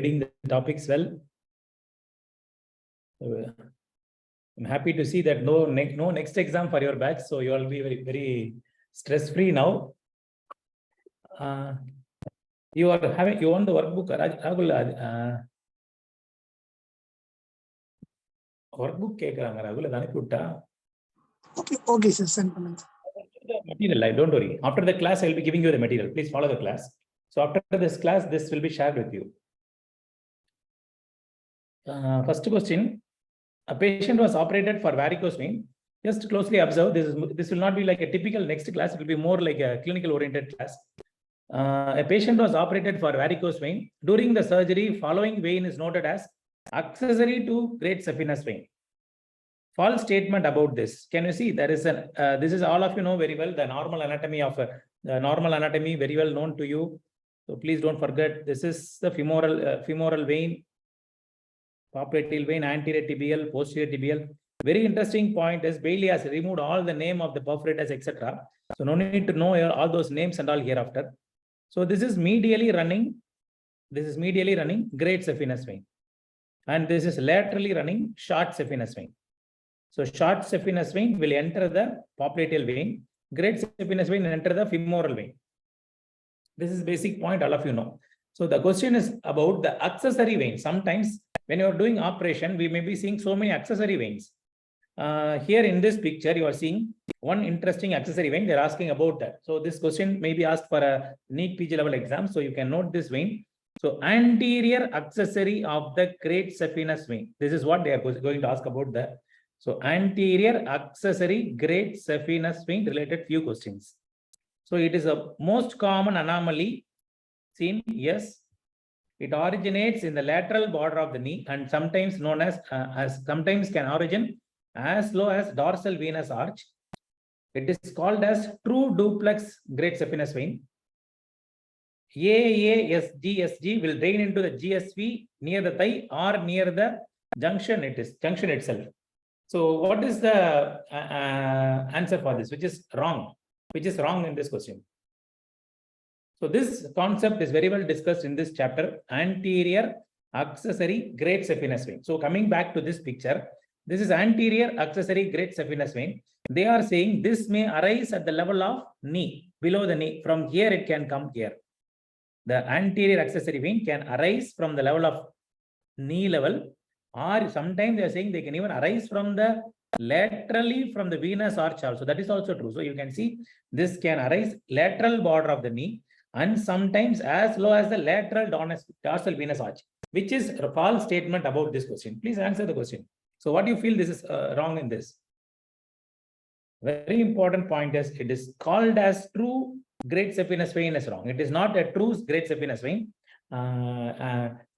reading the topics well. I'm happy to see that no next exam for your batch, so you will be very stress-free now. You want the workbook, Rahul? Workbook Rahul, okay, sir. Send comments. Material, don't worry. After the class, I'll be giving you the material. Please follow the class. So after this class, this will be shared with you. First question: a patient was operated for varicose vein. Just closely observe. This will not be like a typical next class. It will be more like a clinical-oriented class. A patient was operated for varicose vein. During the surgery, following vein is noted as accessory to great saphenous vein. False statement about this. Can you see there is an this is all of you know very well the normal anatomy of normal anatomy very well known to you. So please don't forget this is the femoral vein, popliteal vein, anterior tibial, posterior tibial. Very interesting point is Bailey has removed all the name of the perforators, etc. So no need to know all those names and all hereafter. So this is medially running. This is medially running great saphenous vein, and this is laterally running short saphenous vein. So short saphenous vein will enter the popliteal vein. Great saphenous vein will enter the femoral vein. This is basic point all of you know. So the question is about the accessory vein. Sometimes when you are doing operation, we may be seeing so many accessory veins. Here in this picture, you are seeing one interesting accessory vein. They're asking about that. So this question may be asked for a NEET PG level exam. So you can note this vein. So anterior accessory of the great saphenous vein. This is what they are going to ask about that. So anterior accessory great saphenous vein related few questions. So it is a most common anomaly seen. Yes, it originates in the lateral border of the knee and sometimes known as sometimes can origin as low as dorsal venous arch. It is called as true duplex great saphenous vein. AASGSG will drain into the GSV near the thigh or near the junction. It is junction itself. So what is the answer for this? Which is wrong? Which is wrong in this question? So this concept is very well discussed in this chapter, anterior accessory great saphenous vein. So coming back to this picture, this is anterior accessory great saphenous vein. They are saying this may arise at the level of knee, below the knee. From here, it can come here. The anterior accessory vein can arise from the level of knee level, or sometimes they are saying they can even arise from the laterally from the venous arch also. That is also true. So you can see this can arise lateral border of the knee and sometimes as low as the lateral dorsal venous arch, which is a false statement about this question. Please answer the question. So what do you feel this is wrong in this? Very important point is it is called as true great saphenous vein is wrong. It is not a true great saphenous vein.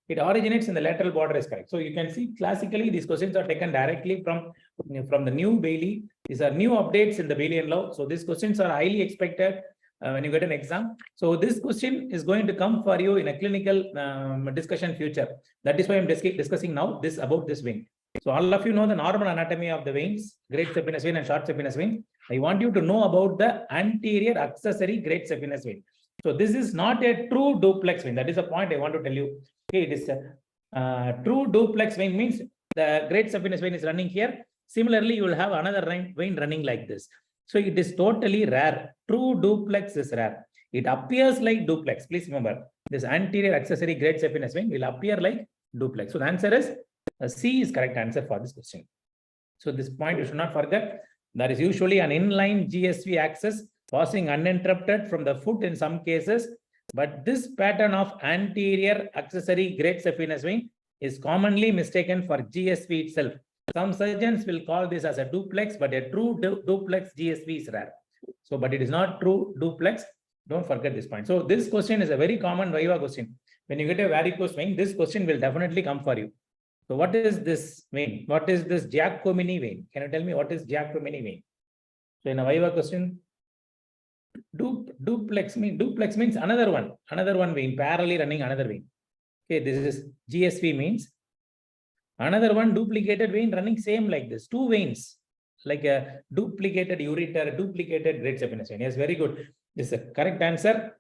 It originates in the lateral border is correct. So you can see classically these questions are taken directly from the new Bailey. These are new updates in the Bayesian law. So these questions are highly expected when you get an exam. So this question is going to come for you in a clinical discussion future. That is why I'm discussing now this about this vein. So all of you know the normal anatomy of the veins, great saphenous vein and short saphenous vein. I want you to know about the anterior accessory great saphenous vein. So this is not a true duplex vein. That is the point I want to tell you. Okay, it is a true duplex vein means the great saphenous vein is running here. Similarly, you will have another vein running like this. So it is totally rare. True duplex is rare. It appears like duplex. Please remember, this anterior accessory great saphenous vein will appear like duplex. So the answer is C is correct answer for this question. So this point you should not forget. There is usually an inline GSV axis passing uninterrupted from the foot in some cases. But this pattern of anterior accessory great saphenous vein is commonly mistaken for GSV itself. Some surgeons will call this as a duplex, but a true duplex GSV is rare. So, but it is not true duplex. Don't forget this point. So this question is a very common Viva question. When you get a varicose vein, this question will definitely come for you. So what is this vein? What is this Giacomini vein? Can you tell me what is Giacomini vein? So in a Viva question, duplex means another one vein, parallelly running another vein. Okay, this is GSV means another one duplicated vein running same like this. Two veins, like a duplicated ureter, duplicated great saphenous vein. Yes, very good. This is a correct answer.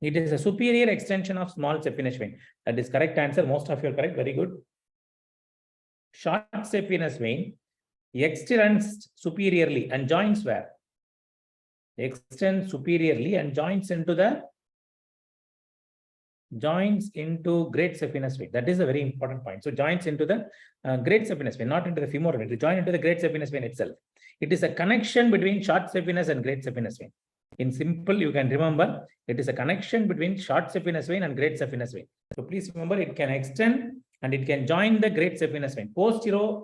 It is a superior extension of small saphenous vein. That is correct answer. Most of you are correct. Very good. Short saphenous vein extends superiorly and joins where? Extends superiorly and joins into great saphenous vein. That is a very important point. So joins into the great saphenous vein, not into the femoral vein. To join into the great saphenous vein itself. It is a connection between short saphenous and great saphenous vein. In simple, you can remember it is a connection between short saphenous vein and great saphenous vein. So please remember it can extend and it can join the great saphenous vein. Posterior,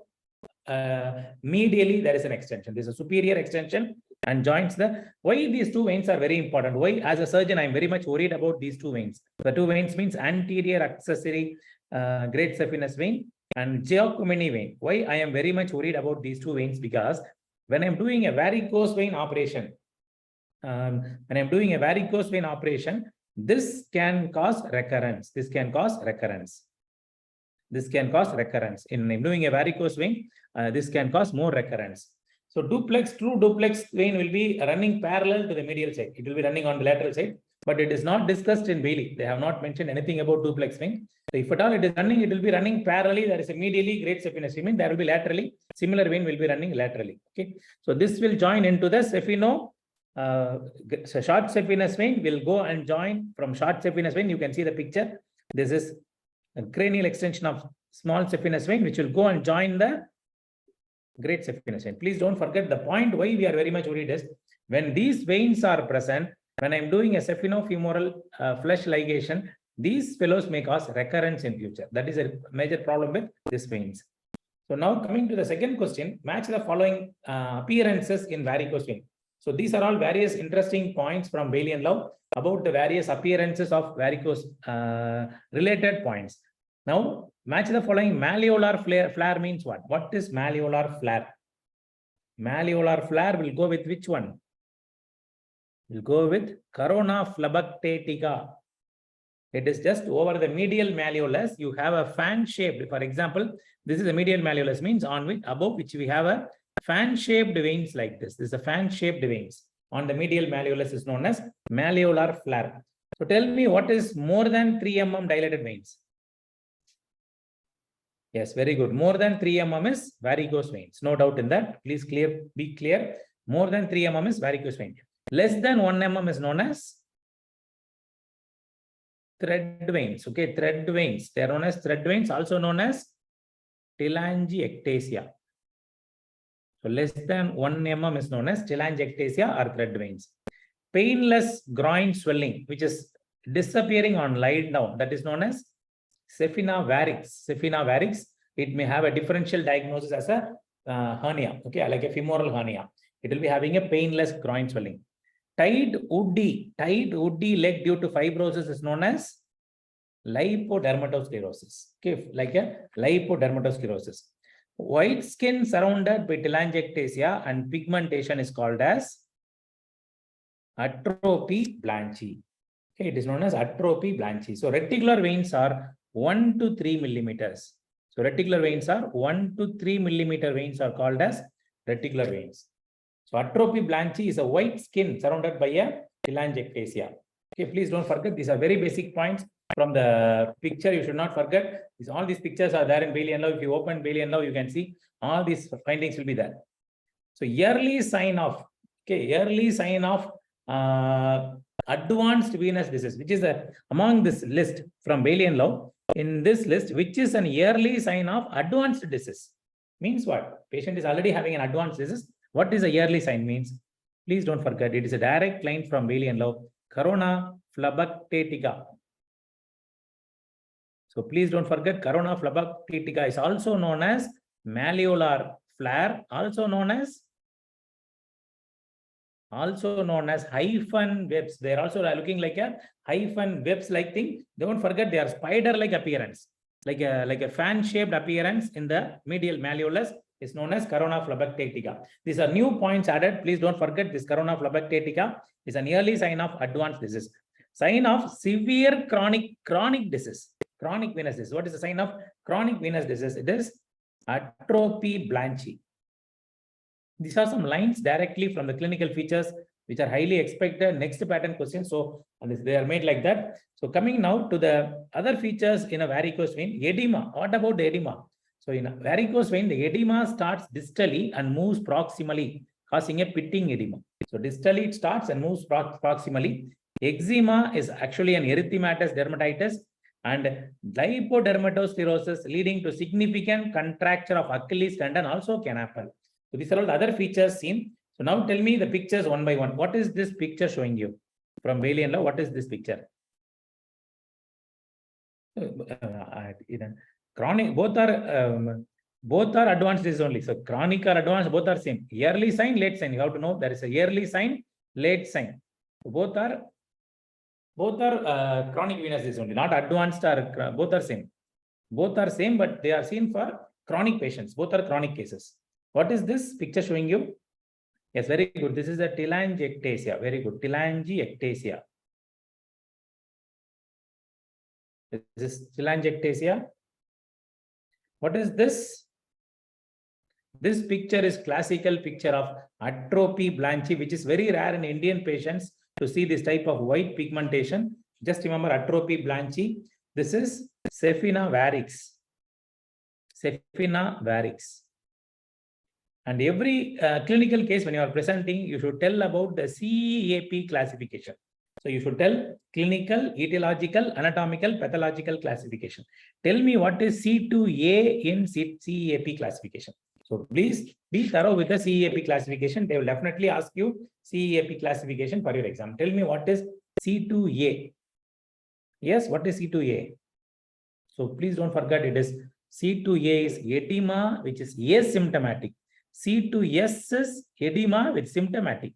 medially, there is an extension. This is a superior extension and joins the. Why these two veins are very important? Why, as a surgeon, I am very much worried about these two veins. The two veins means anterior accessory great saphenous vein and Giacometti vein. Why I am very much worried about these two veins? Because when I'm doing a varicose vein operation, this can cause recurrence. This can cause recurrence. In doing a varicose vein, this can cause more recurrence. So true duplex vein will be running parallel to the medial side. It will be running on the lateral side, but it is not discussed in Bailey. They have not mentioned anything about duplex vein. So if at all it is running, it will be running parallelly. There is a medially great saphenous vein. There will be laterally. Similar vein will be running laterally. Okay. So this will join into the so short saphenous vein will go and join from short saphenous vein. You can see the picture. This is a cranial extension of small saphenous vein, which will go and join the great saphenous vein. Please don't forget the point why we are very much worried is when these veins are present, when I'm doing a saphenofemoral flesh ligation, these fellows may cause recurrence in future. That is a major problem with these veins. So now coming to the second question, match the following appearances in varicose vein. So these are all various interesting points from Bailey and Love about the various appearances of varicose related points. Now, match the following. Malleolar flare means what? What is malleolar flare? Malleolar flare will go with which one? Will go with corona phlebiticata. It is just over the medial malleolus. You have a fan-shaped. For example, this is the medial malleolus, means on which above which we have a fan-shaped veins like this. This is a fan-shaped veins on the medial malleolus is known as malleolar flare. So tell me, what is more than 3 mm dilated veins? Yes, very good. More than 3 mm is varicose veins. No doubt in that. Please be clear. More than 3 mm is varicose vein. Less than 1 mm is known as thread veins. Okay, thread veins. They are known as thread veins, also known as telangiectasia. So less than 1 mm is known as telangiectasia or thread veins. Painless groin swelling, which is disappearing on lying down, that is known as Saphina varix. Saphina varix, it may have a differential diagnosis as a hernia, okay, like a femoral hernia. It will be having a painless groin swelling. Tight woody leg due to fibrosis is known as lipodermatosclerosis. Okay, like a lipodermatosclerosis. White skin surrounded by telangiectasia and pigmentation is called as atrophy blanchi. Okay, it is known as atrophy blanchi. So reticular veins are 1 to 3 millimeters. So reticular veins are 1 to 3 millimeter veins are called as reticular veins. So atrophy blanchi is a white skin surrounded by a telangiectasia. Okay, please don't forget, these are very basic points from the picture. You should not forget. All these pictures are there in Bailey and Love. If you open Bailey and Love, you can see all these findings will be there. So early sign of advanced venous disease, which is among this list from Bailey and Love. In this list, which is an early sign of advanced disease? Means what? Patient is already having an advanced disease. What is a early sign means? Please don't forget, it is a direct line from Bailey and Love. Corona phlebiticata. So please don't forget, corona phlebiticata is also known as malleolar flare, also known as hyphen webs. They are also looking like a hyphen webs like thing. Don't forget, they are spider-like appearance, like a fan-shaped appearance in the medial malleolus is known as corona phlebiticata. These are new points added. Please don't forget, this corona phlebiticata is an early sign of advanced disease. Sign of severe chronic disease, chronic venous disease. What is the sign of chronic venous disease? It is atrophy blanchi. These are some lines directly from the clinical features which are highly expected next pattern questions. So they are made like that. So coming now to the other features in a varicose vein, edema. What about the edema? So in a varicose vein, the edema starts distally and moves proximally, causing a pitting edema. So distally it starts and moves proximally. Eczema is actually an erythematous dermatitis and lipodermatosclerosis leading to significant contracture of Achilles tendon also can happen. So these are all the other features seen. So now tell me the pictures one by one. What is this picture showing you from Bailey and Law? What is this picture? Chronic, both are advanced disease only. So chronic or advanced, both are same. Early sign, late sign. You have to know there is a early sign, late sign. So both are chronic venous disease only, not advanced or both are same. Both are same, but they are seen for chronic patients. Both are chronic cases. What is this picture showing you? Yes, very good. This is a telangiectasia. Very good. Telangiectasia. This is telangiectasia. What is this? This picture is classical picture of atrophy blanchi, which is very rare in Indian patients to see this type of white pigmentation. Just remember atrophy blanchi. This is Sephina varix. Sephina varix. And every clinical case, when you are presenting, you should tell about the CEAP classification. So you should tell clinical, etiological, anatomical, pathological classification. Tell me what is C2A in CEAP classification. So please be thorough with the CEAP classification. They will definitely ask you CEAP classification for your exam. Tell me what is C2A. Yes, what is C2A? So please don't forget it is C2A is edema, which is asymptomatic. C2S is edema with symptomatic.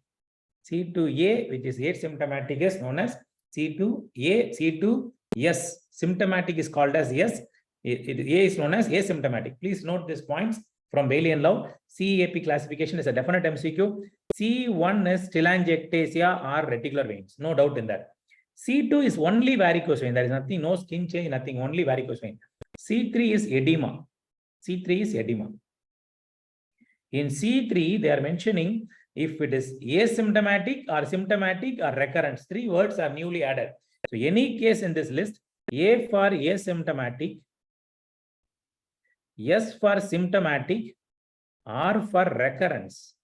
C2A, which is asymptomatic, is known as C2A, C2S. Symptomatic is called as S. A is known as asymptomatic. Please note these points from Bailey and Law. CEAP classification is a definite MCQ. C1 is telangiectasia or reticular veins. No doubt in that. C2 is only varicose vein. There is nothing, no skin change, nothing, only varicose vein. C3 is edema. C3 is edema. In C3, they are mentioning if it is asymptomatic or symptomatic or recurrence. 3 words are newly added. So any case in this list, A for asymptomatic, S for symptomatic, R for recurrence.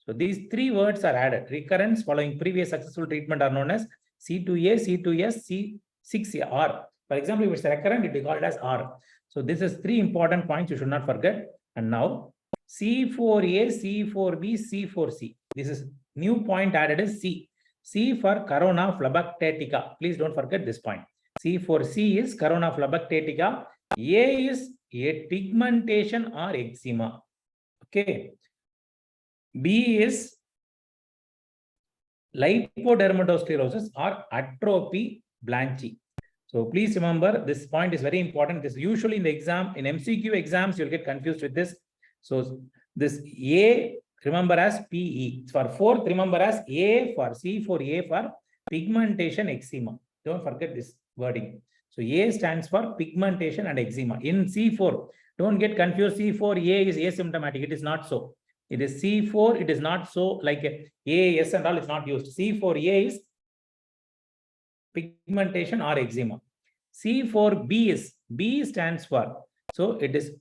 So these 3 words are added. Recurrence following previous successful treatment are known as C2A, C2S, C6R. For example, if it's recurrent, it is called as R. So this is 3 important points you should not forget. And now C4A, C4B, C4C. This is new point added is C. C for corona phlebiticata. Please don't forget this point. C4C is corona phlebiticata. A is a pigmentation or eczema. Okay. B is lipodermatosclerosis or atrophy blanchi. So please remember this point is very important. This usually in the exam, in MCQ exams, you'll get confused with this. So this A, remember as PE. For 4th, remember as A for C for A for pigmentation eczema. Don't forget this wording. So A stands for pigmentation and eczema. In C4, don't get confused. C4A is asymptomatic. It is not so. It is C4. It is not so like AS and all is not used. C4A is pigmentation or eczema. C4B is B stands for. So it is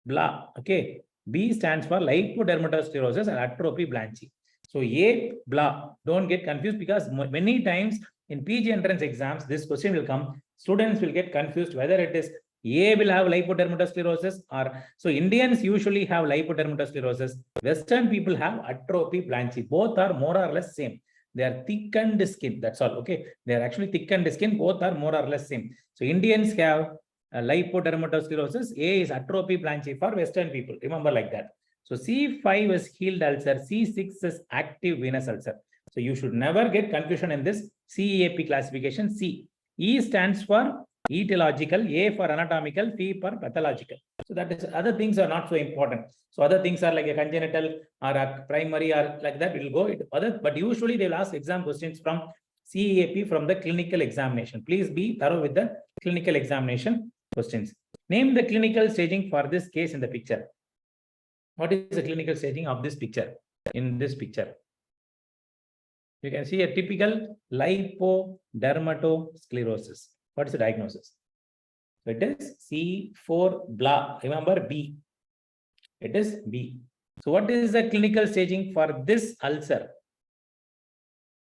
blah. Okay. B stands for lipodermatosclerosis and atrophy blanchi. So A blah. Don't get confused because many times in PG entrance exams, this question will come. Students will get confused whether it is A will have lipodermatosclerosis or so Indians usually have lipodermatosclerosis. Western people have atrophy blanchi. Both are more or less same. They are thickened skin. That's all. Okay. They are actually thickened skin. Both are more or less same. So Indians have lipodermatosclerosis. A is atrophy blanchi for Western people. Remember like that. So C5 is healed ulcer. C6 is active venous ulcer. So you should never get confusion in this CEAP classification. C. E stands for etiological, A for anatomical, P for pathological. So that is other things are not so important. So other things are like a congenital or a primary or like that will go. But usually they will ask exam questions from CEAP from the clinical examination. Please be thorough with the clinical examination questions. Name the clinical staging for this case in the picture. What is the clinical staging of this picture? In this picture. You can see a typical lipodermatosclerosis. What is the diagnosis? So it is C4 blah. Remember B. It is B. So what is the clinical staging for this ulcer?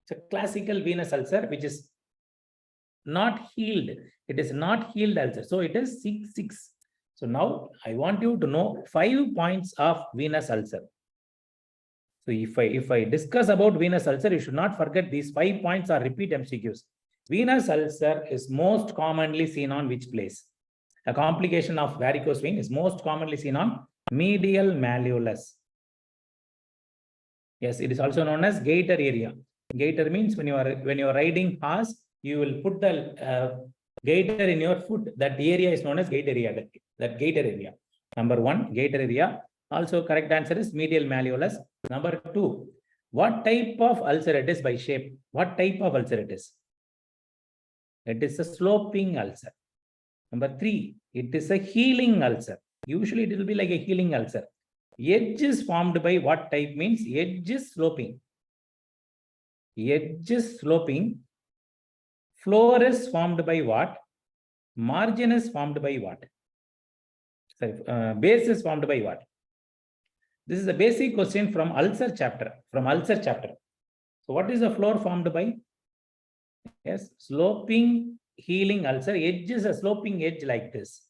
It's a classical venous ulcer, which is not healed. It is not healed ulcer. So it is 6. So now I want you to know 5 points of venous ulcer. So if I discuss about venous ulcer, you should not forget these 5 points or repeat MCQs. Venous ulcer is most commonly seen on which place? A complication of varicose vein is most commonly seen on medial malleolus. Yes, it is also known as gaiter area. Gaiter means when you are riding horse, you will put the gaiter in your foot. That area is known as gaiter area. That gaiter area. Number 1, gaiter area. Also, correct answer is medial malleolus. Number 2, what type of ulcer it is by shape? What type of ulcer it is? It is a sloping ulcer. Number 3, it is a healing ulcer. Usually it will be like a healing ulcer. Edge is formed by what type? Means edge is sloping. Edge is sloping. Floor is formed by what? Margin is formed by what? Sorry, base is formed by what? This is a basic question from ulcer chapter. So what is the floor formed by? Yes, sloping healing ulcer. Edge is a sloping edge like this.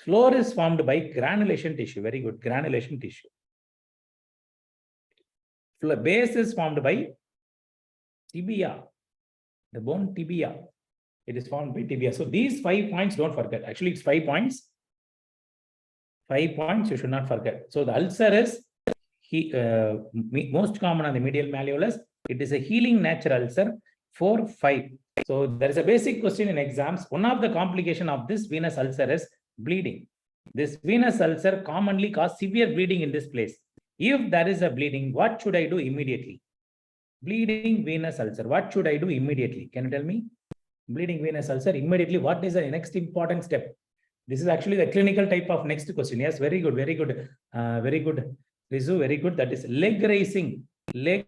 Floor is formed by granulation tissue. Very good, granulation tissue. Base is formed by tibia, the bone tibia. It is formed by tibia. So these 5 points, don't forget. Actually, it's 5 points. 5 points you should not forget. So the ulcer is most common on the medial malleolus. It is a healing natural ulcer. 4, 5. So there is a basic question in exams. One of the complications of this venous ulcer is bleeding. This venous ulcer commonly causes severe bleeding in this place. If there is a bleeding, what should I do immediately? Bleeding venous ulcer. What should I do immediately? Can you tell me? Bleeding venous ulcer. Immediately, what is the next important step? This is actually the clinical type of next question. Yes, very good, very good, very good. Rizu, very good. That is leg raising, leg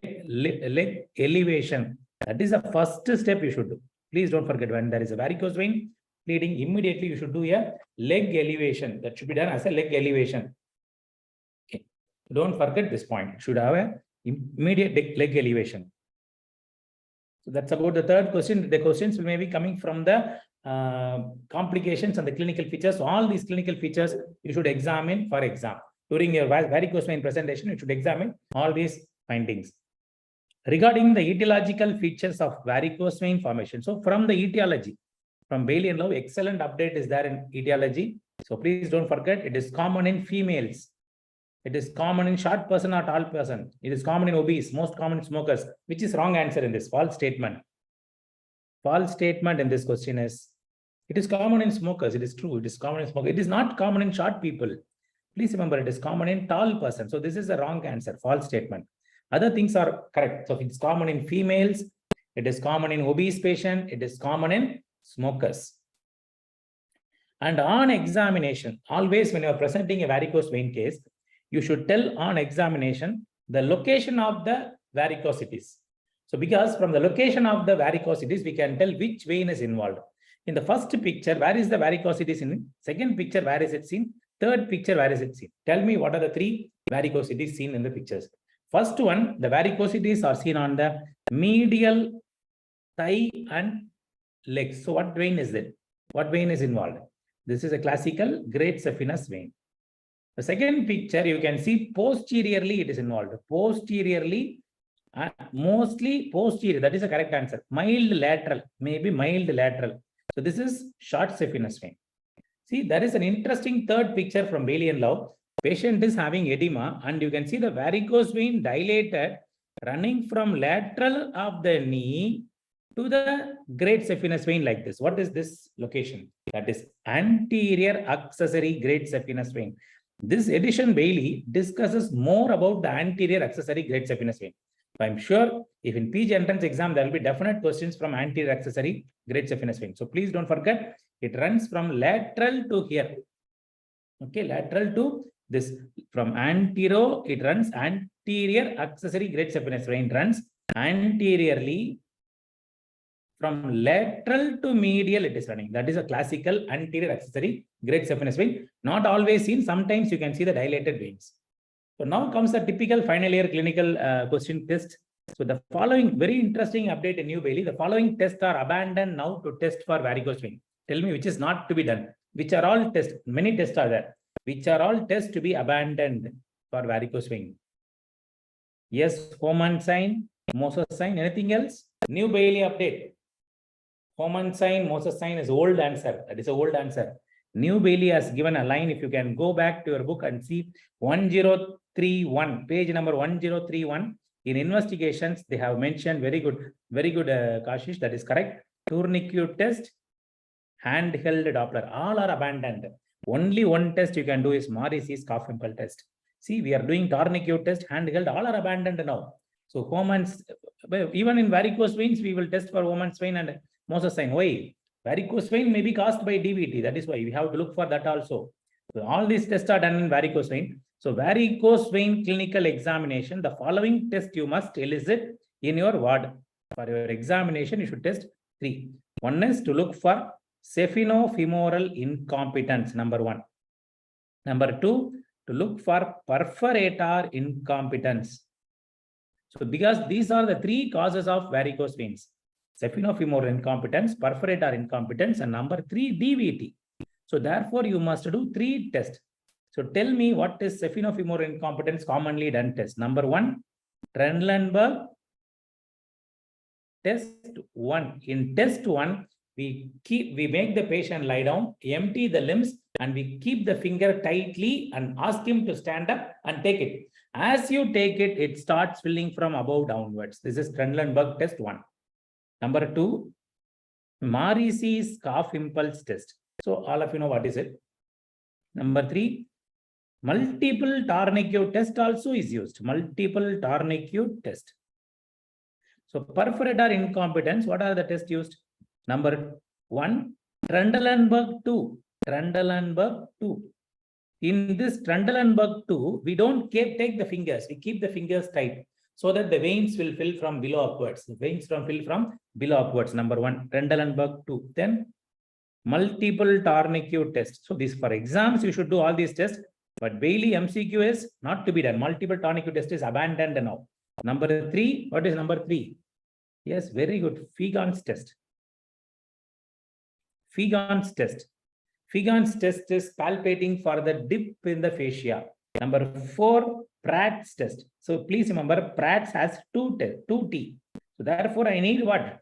elevation. That is the first step you should do. Please don't forget, when there is a varicose vein bleeding, immediately you should do a leg elevation. That should be done as a leg elevation. Okay. Don't forget this point. You should have a immediate leg elevation. So that's about the third question. The questions may be coming from the complications and the clinical features. So all these clinical features you should examine for exam. During your varicose vein presentation, you should examine all these findings. Regarding the etiological features of varicose vein formation. So from the etiology, from Bailey and Lowe, excellent update is there in etiology. So please don't forget, it is common in females. It is common in short person or tall person. It is common in obese, most common in smokers, which is wrong answer in this false statement. False statement in this question is, it is common in smokers. It is true. It is common in smokers. It is not common in short people. Please remember, it is common in tall person. So this is a wrong answer, false statement. Other things are correct. So if it's common in females, it is common in obese patient, it is common in smokers. And on examination, always when you are presenting a varicose vein case, you should tell on examination the location of the varicosities. So because from the location of the varicosities, we can tell which vein is involved. In the first picture, where is the varicosities in? Second picture, where is it seen? Third picture, where is it seen? Tell me what are the 3 varicosities seen in the pictures. First one, the varicosities are seen on the medial thigh and legs. So what vein is it? What vein is involved? This is a classical great saphenous vein. The second picture, you can see posteriorly it is involved. Posteriorly, mostly posterior. That is the correct answer. Mild lateral, maybe mild lateral. So this is short saphenous vein. See, there is an interesting third picture from Bailey and Lowe. Patient is having edema and you can see the varicose vein dilated running from lateral of the knee to the great saphenous vein like this. What is this location? That is anterior accessory great saphenous vein. This edition Bailey discusses more about the anterior accessory great saphenous vein. So I'm sure if in PG entrance exam, there will be definite questions from anterior accessory great saphenous vein. So please don't forget, it runs from lateral to here. Okay, lateral to this. From antero, it runs anterior accessory great saphenous vein runs Anteriorly, from lateral to medial, it is running. That is a classical anterior accessory great saphenous vein. Not always seen. Sometimes you can see the dilated veins. So now comes the typical final year clinical question test. So the following very interesting update in New Bailey. The following tests are abandoned now to test for varicose vein. Tell me which is not to be done. Which are all tests? Many tests are there. Which are all tests to be abandoned for varicose vein? Yes, Homan sign, Moses sign. Anything else? New Bailey update. Homan sign, Moses sign is old answer. That is an old answer. New Bailey has given a line. If you can go back to your book and see 1031, page number 1031. In investigations, they have mentioned very good, Kashish. That is correct. Tourniquet test, handheld Doppler, all are abandoned. Only one test you can do is Morrissey's cough impulse test. See, we are doing tourniquet test, handheld, all are abandoned now. So Homan's, even in varicose veins, we will test for Homan's vein and Moses sign. Why? Varicose vein may be caused by DVT. That is why we have to look for that also. So all these tests are done in varicose vein. So varicose vein clinical examination, the following test you must elicit in your ward. For your examination, you should test 3. One is to look for saphenofemoral incompetence, number 1. Number 2, to look for perforator incompetence. So because these are the 3 causes of varicose veins: saphenofemoral incompetence, perforator incompetence, and number 3, DVT. So therefore, you must do 3 tests. So tell me what is saphenofemoral incompetence commonly done test. Number 1, Trendelenburg test 1. In test 1, we make the patient lie down, empty the limbs, and we keep the finger tightly and ask him to stand up and take it. As you take it, it starts filling from above downwards. This is Trendelenburg test 1. Number 2, Morrissey's cough impulse test. So all of you know what is it. Number 3, multiple tourniquet test also is used. Multiple tourniquet test. So perforator incompetence, what are the tests used? Number 1, Trendelenburg 2. Trendelenburg 2. In this Trendelenburg 2, we don't take the fingers. We keep the fingers tight so that the veins will fill from below upwards. The veins will fill from below upwards. Number 1, Trendelenburg 2. Then multiple tourniquet test. So this for exams, you should do all these tests. But Bailey MCQ is not to be done. Multiple tourniquet test is abandoned now. Number 3, what is number 3? Yes, very good. Figon's test. Figon's test. Figon's test is palpating for the dip in the fascia. Number 4, Pratt's test. So please remember, Pratt's has 2 T. So therefore, I need what?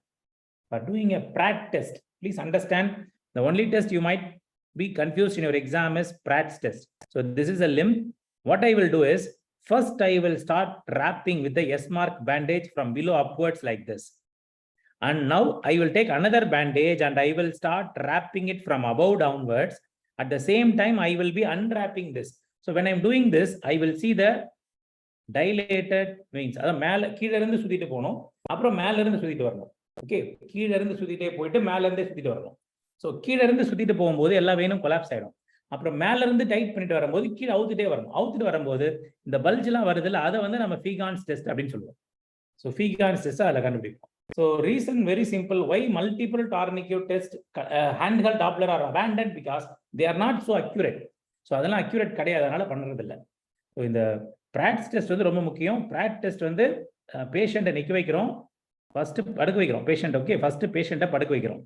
For doing a Pratt test, please understand, the only test you might be confused in your exam is Pratt's test. So this is a limb. What I will do is, first I will start wrapping with the S-mark bandage from below upwards like this. And now I will take another bandage and I will start wrapping it from above downwards. At the same time, I will be unwrapping this. So when I'm doing this, I will see the dilated veins. அதாவது மேல கீழ இருந்து சுத்திட்டு போணும், அப்புறம் மேல இருந்து சுத்திட்டு வரணும். ஓகே, கீழ இருந்து சுத்திட்டே போயிட்டு மேல இருந்து சுத்திட்டு வரணும். சோ கீழ இருந்து சுத்திட்டு போகும்போது எல்லா வெயினும் கொலாப்ஸ் ஆயிடும். அப்புறம் மேல இருந்து டைட் பண்ணிட்டு வரும்போது கீழ அவுத்துட்டே வரணும். அவுத்துட்டு வரும்போது இந்த பல்ஜ் எல்லாம் வருதுல, அதை வந்து நம்ம Figon's டெஸ்ட் அப்படின்னு சொல்லுவோம். சோ Figon's டெஸ்ட் அதுல கண்டுபிடிப்போம். So reason very simple, why multiple tourniquet test, handheld Doppler are abandoned, because they are not so accurate. So அதெல்லாம் accurate கிடையாது, அதனால பண்றது இல்ல. So இந்த Pratt's test வந்து ரொம்ப முக்கியம். Pratt test வந்து பேஷண்ட்டை நிக்க வைக்கிறோம், ஃபர்ஸ்ட் படுக்க வைக்கிறோம் பேஷண்ட். ஓகே, ஃபர்ஸ்ட் பேஷண்ட்டை படுக்க வைக்கிறோம்.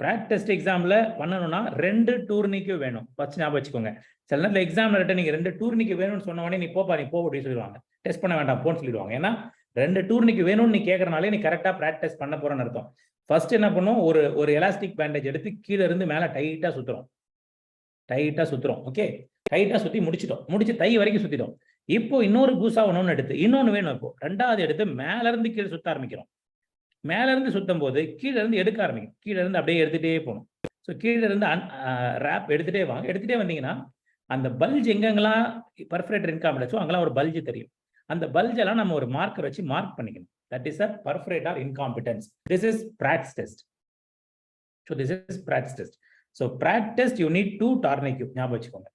Pratt test எக்ஸாம்ல பண்ணணும்னா 2 டூர்னிக்யூ வேணும். ஃபர்ஸ்ட் ஞாபகம் வச்சுக்கோங்க. சில நேரத்துல எக்ஸாம்ல நீங்க 2 டூர்னிக்யூ வேணும்னு சொன்ன உடனே நீ போ அப்படின்னு சொல்லிடுவாங்க. டெஸ்ட் பண்ண வேண்டாம் போன்னு சொல்லிடுவாங்க. ஏன்னா 2 டூர்னிக்கு வேணும்னு நீ கேட்கறனாலே நீ கரெக்டா பிராக்டிஸ் பண்ண போறன்னு அர்த்தம். ஃபர்ஸ்ட் என்ன பண்ணும், ஒரு எலாஸ்டிக் பேண்டேஜ் எடுத்து கீழ இருந்து மேல டைட்டா சுத்துறோம். ஓகே, டைட்டா சுத்தி முடிச்சு தை வரைக்கும் சுத்திட்டோம். இப்போ இன்னொரு பூசா ஒன்னு எடுத்து இன்னொன்னு வேணும். இப்போ 2வது எடுத்து மேல இருந்து கீழே சுத்த ஆரம்பிக்கிறோம். மேல இருந்து சுத்தும் போது கீழ இருந்து எடுக்க ஆரம்பிக்கும். கீழ இருந்து அப்படியே எடுத்துட்டே போகணும். ஸோ கீழ இருந்து ரேப் எடுத்துட்டே வந்தீங்கன்னா அந்த பல்ஜ் எங்கெங்கெல்லாம் பர்ஃபரேட்டர் இன்காம்படன்ஸோ அங்கெல்லாம் ஒரு பல்ஜ் தெரியும். அந்த பல்ஜ் எல்லாம் நம்ம ஒரு மார்க்கர் வச்சு மார்க் பண்ணிக்கணும். That is a perforator incompetence. This is Pratt's test. So this is Pratt's test. So Pratt test you need 2 tourniquet. ஞாபகம் வச்சுக்கோங்க.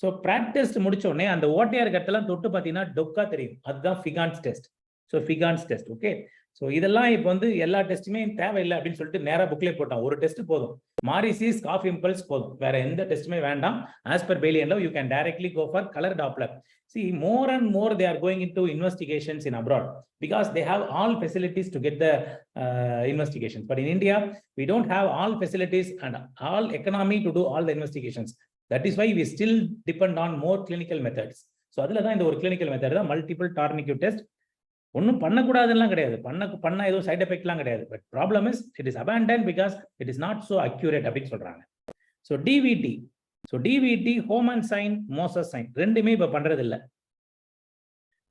So Pratt test முடிச்ச உடனே அந்த ஓட்டையா இருக்கிறதெல்லாம் தொட்டு பார்த்தீங்கன்னா டொக்கா தெரியும். அதுதான் Figon's test. So Figon's test. Okay, so இதெல்லாம் இப்போ வந்து எல்லா டெஸ்ட்டுமே தேவையில்லை அப்படின்னு சொல்லிட்டு நேராக புக்லேயே போட்டான். ஒரு டெஸ்ட் போதும், மாரிசிஸ் காஃப் இம்பல்ஸ் போதும், வேற எந்த டெஸ்ட்டுமே வேண்டாம். As per Bailey and Love, you can directly go for color Doppler. See, more and more they are going into investigations in abroad because they have all facilities to get the investigations. But in India, we don't have all facilities and all economy to do all the investigations. That is why we still depend on more clinical methods. So அதில் தான் இந்த ஒரு clinical method தான் multiple tourniquet test. ஒன்றும் பண்ணக்கூடாதுலாம் கிடையாது, பண்ண எதுவும் side எஃபெக்ட்லாம் கிடையாது. But problem is it is abandon because it is not so accurate அப்படின்னு சொல்றாங்க. So DVT, Homan sign, Moses sign ரெண்டுமே இப்போ பண்றது இல்லை.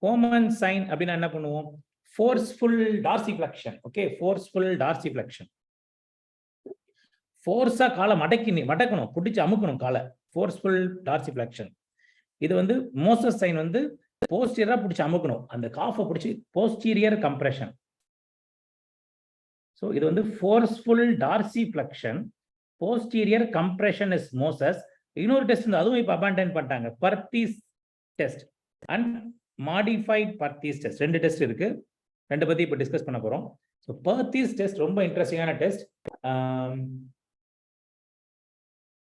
ஹோமன் சைன் அப்படின்னா என்ன பண்ணுவோம்? Forceful dorsiflexion. Okay, forceful dorsiflexion, ஃபோர்ஸா காலை மடக்கணும், பிடிச்சி அமுக்கணும் காலை, ஃபோர்ஸ்ஃபுல் டார்சிஃப்ளெக்ஷன். இது வந்து மோசஸ் சைன் வந்து போஸ்டீரியரா பிடிச்சி அமுக்கணும், அந்த காஃபை பிடிச்சி போஸ்டீரியர் கம்ப்ரெஷன். ஸோ இது வந்து forceful dorsiflexion, posterior compression is Moses. இன்னொரு டெஸ்ட் அதுவும் இப்போ அபாண்டன் பண்ணிட்டாங்க, Perthes test and modified Perthes test. ரெண்டு டெஸ்ட் இருக்கு, ரெண்டு பத்தி இப்போ டிஸ்கஸ் பண்ண போறோம். ஸோ பர்தீஸ் டெஸ்ட் ரொம்ப இன்ட்ரெஸ்டிங்கான test.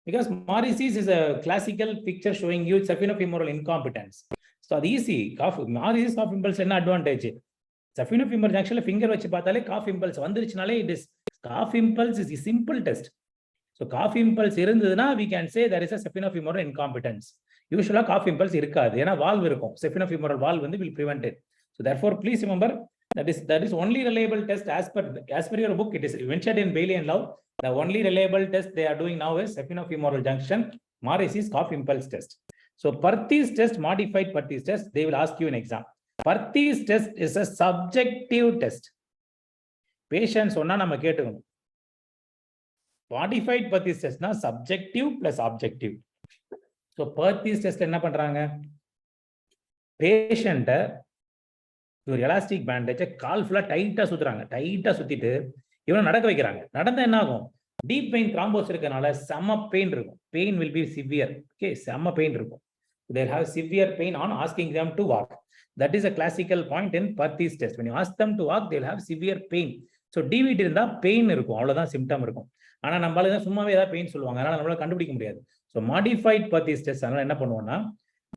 Because Maricis is a classical picture showing you saphenofemoral incompetence. So அது ஈஸி. Maricis cough impulse என்ன அட்வான்டேஜ்? saphenofemoral junctionல ஃபிங்கர் வச்சு பார்த்தாலே cough impulse வந்துருச்சுனாலே it is cough impulse is a simple test. So cough impulse இருந்ததுன்னா we can say there is a saphenofemoral incompetence. Usually cough impulse இருக்காது, ஏன்னா valve இருக்கும், saphenofemoral valve வந்து will prevent it. So therefore please remember that is only reliable test as per your book. It is mentioned in Bailey and Love. The only reliable test they are doing now is saphenofemoral junction, Maricis cough impulse test. So Perthes test, modified Perthes test, they will ask you in exam. Perthes test is a subjective test. Patients onna nama ketukonu. Modified Perthes test na subjective plus objective. So Perthes test enna பண்றாங்க? Patient ஒரு elastic bandage கால் ஃபுல்லா டைட்டா சுத்துறாங்க, டைட்டா சுத்திட்டு இவனை நடக்க வைக்கிறாங்க. நடந்தா என்ன ஆகும்? டீப் பெயின் த்ராம்போஸ் இருக்கனால செம்ம பெயின் இருக்கும். Pain will be severe. Okay, செம்ம பெயின் இருக்கும். They will have severe pain on asking them to walk. That is a classical point in Perthes test. When you ask them to walk, they will have severe pain. So DVT இருந்தா pain இருக்கும், அவ்வளவுதான் symptom இருக்கும். ஆனா நம்மளால சும்மாவே ஏதாவது pain சொல்லுவாங்க, அதனால நம்மளால கண்டுபிடிக்க முடியாது. ஸோ மாடிஃபைட் Perthes test அதனால என்ன பண்ணுவோம்னா,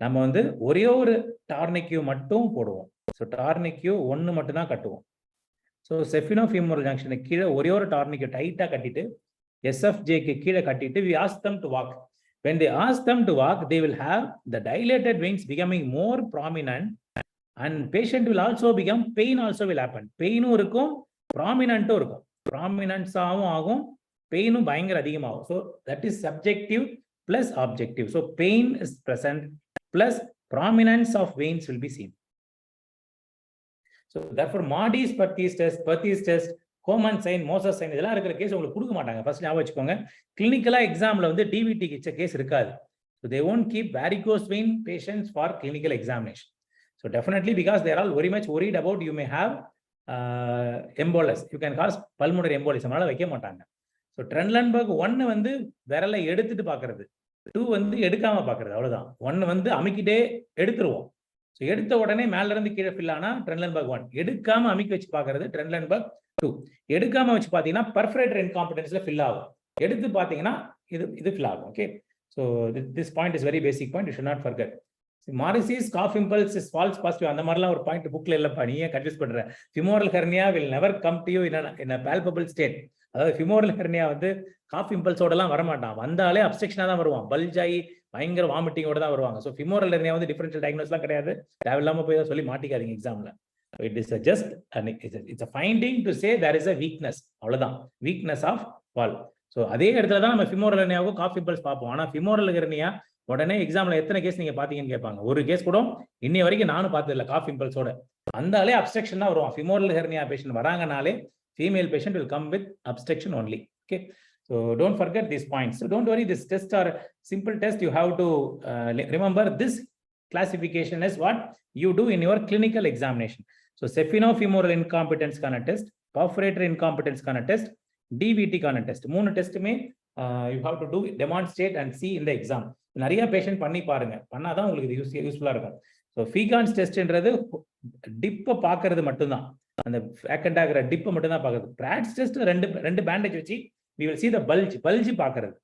நம்ம வந்து ஒரே ஒரு டார்னிக்யூ மட்டும் போடுவோம். ஸோ டார்னிக்யூ ஒன்று மட்டும் தான் கட்டுவோம். ஸோ செஃபினோஃபீமோரல் ஜங்ஷனுக்கு கீழே ஒரே ஒரு டார்னிக்யூ டைட்டாக கட்டிட்டு எஸ்எஃப்ஜேக்கு கீழே கட்டிட்டு we ask them to walk. When they ask them to walk, they will have the dilated veins becoming more prominent and patient will also become, pain also will happen. பெயினும் இருக்கும், ப்ராமினன்ட்டும் இருக்கும், ப்ராமினன்ஸாகவும் ஆகும், பெயினும் பயங்கர அதிகமாகும். So that is subjective plus objective. So pain is present plus prominence of veins will be seen. So therefore Mardy's Perthes test, Common sign, Moses sign இதெல்லாம் இருக்கிற case உங்களுக்கு கொடுக்க மாட்டாங்க. ஃபர்ஸ்ட் ஞாபகம் வச்சுக்கோங்க, கிளினிக்கலா எக்ஸாம்ல வந்து டிவிடி கிச்ச கேஸ் இருக்காது. So they won't keep varicose vein patients for clinical examination. So definitely because they are all very much worried about you may have embolus, you can cause pulmonary embolism, அதனால வைக்க மாட்டாங்க. So Trendelenburg 1 வந்து விரலை எடுத்துட்டு பாக்குறது, 2 வந்து எடுக்காம பாக்குறது, அவ்வளவுதான். 1 வந்து அமுக்கிட்டே எடுத்துருவோம். ஸோ எடுத்த உடனே மேல இருந்து கீழே ஃபில் ஆனா Trendelenburg 1, எடுக்காம அமுக்கி வச்சு பாக்குறது Trendelenburg 2. எடுக்காம வச்சு பாத்தீங்கன்னா Perforator incompetence ஃபில் ஆகும், எடுத்து பாத்தீங்கன்னா இது ஃபில் ஆகும். Okay, so this point is very basic point, you should not forget. Maricis cough impulse is false positive, அந்த மாதிரிலாம் ஒரு பாயிண்ட் புக்ல இல்லப்பா, நீயே கன்ஃபியூஸ் பண்ற. Femoral hernia will never come to you in a palpable state. அதாவது femoral hernia வந்து cough இம்பல்ஸோட எல்லாம் வரமாட்டான், வந்தாலே அப்ஸ்ட்ரக்ஷனா தான் வருவான், பல்ஜ் ஆகி பயங்கர வாமிட்டிங்கோட தான் வருவாங்க. ஸோ ஃபிமோரல் ஹெர்னியா வந்து டிஃபரன்ஷியல் டயக்னோஸ்லாம் கிடையாது, தேவையில்லாம போய் சொல்லி மாட்டிக்காதீங்க எக்ஸாம்ல. It is just it's finding to say there is a weakness, அவ்வளவுதான், வீக்னஸ் ஆஃப் வால். ஸோ அதே இடத்துல தான் நம்ம ஃபிமோரல் ஹெர்னியாவுக்கும் காஃப் இம்பல்ஸ் பார்ப்போம். ஆனா ஃபிமோரல் ஹெர்னியா உடனே எக்ஸாம்ல எத்தனை கேஸ் நீங்க பாத்தீங்கன்னு கேட்பாங்க. ஒரு கேஸ் கூட இன்னைய வரைக்கும் நானும் பார்த்தது இல்லை காஃப் இம்பல்ஸோட. வந்தாலே அப்ஸ்ட்ரக்ஷன் தான் வருவான். ஃபிமோரல் ஹெர்னியா பேஷண்ட் வராங்கனாலே female patient will come with obstruction only. Okay, so don't forget these points. So don't worry, this tests are simple test. You have to remember this classification is what you do in your clinical examination. So saphenofemoral incompetence kana test, perforator incompetence kana test, DVT kana test, மூணு டெஸ்ட்டுமே you have to do, demonstrate and see in the exam. நிறைய patient பண்ணி பாருங்க, பண்ணாதான் உங்களுக்கு யூஸ்ஃபுல்லா இருக்கும். So ஃபீகான்ஸ் டெஸ்ட்ன்றது டிப்பை பார்க்கறது மட்டும்தான், அந்த வேக்கண்ட் ஆகிற டிப்பை மட்டும் தான் பார்க்கறது. பிராட்ஸ் டெஸ்ட் ரெண்டு பேண்டேஜ் வச்சு we will see the bulge பார்க்கறது.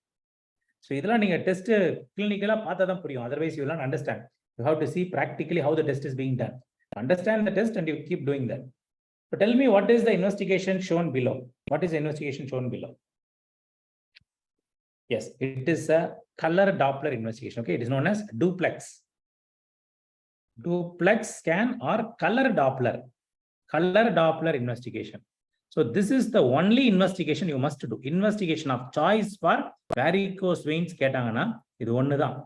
ஸோ இதெல்லாம் நீங்க டெஸ்ட் கிளினிக்கலா பார்த்தா தான் புரியும். Otherwise you will not understand. You have to see practically how the test is being done. Understand the test and you keep doing that. So tell me, what is the investigation shown below? What is the investigation shown below? Yes, it is a color Doppler investigation. Okay, it is known as duplex. Duplex scan or color Doppler investigation. So this is the only investigation you must do. Investigation of choice for varicose veins கேட்டாங்கன்னா இது ஒண்ணுதான்.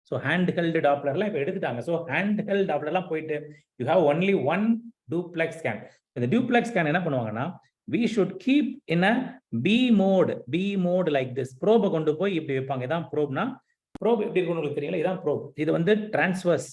So handheld Dopplerலாம் இப்போ எடுத்துட்டாங்க. So handheld Dopplerலாம் போயிட்டு you have only one duplex scan. இந்த duplex scan என்ன பண்ணுவாங்கன்னா, we should keep in a B mode like this. probe கொண்டு போய் இப்படி வைப்பாங்க. இதான் probeனா, probe எப்படி இருக்குன்னு உங்களுக்கு தெரியல, இதான் probe. இது வந்து transverse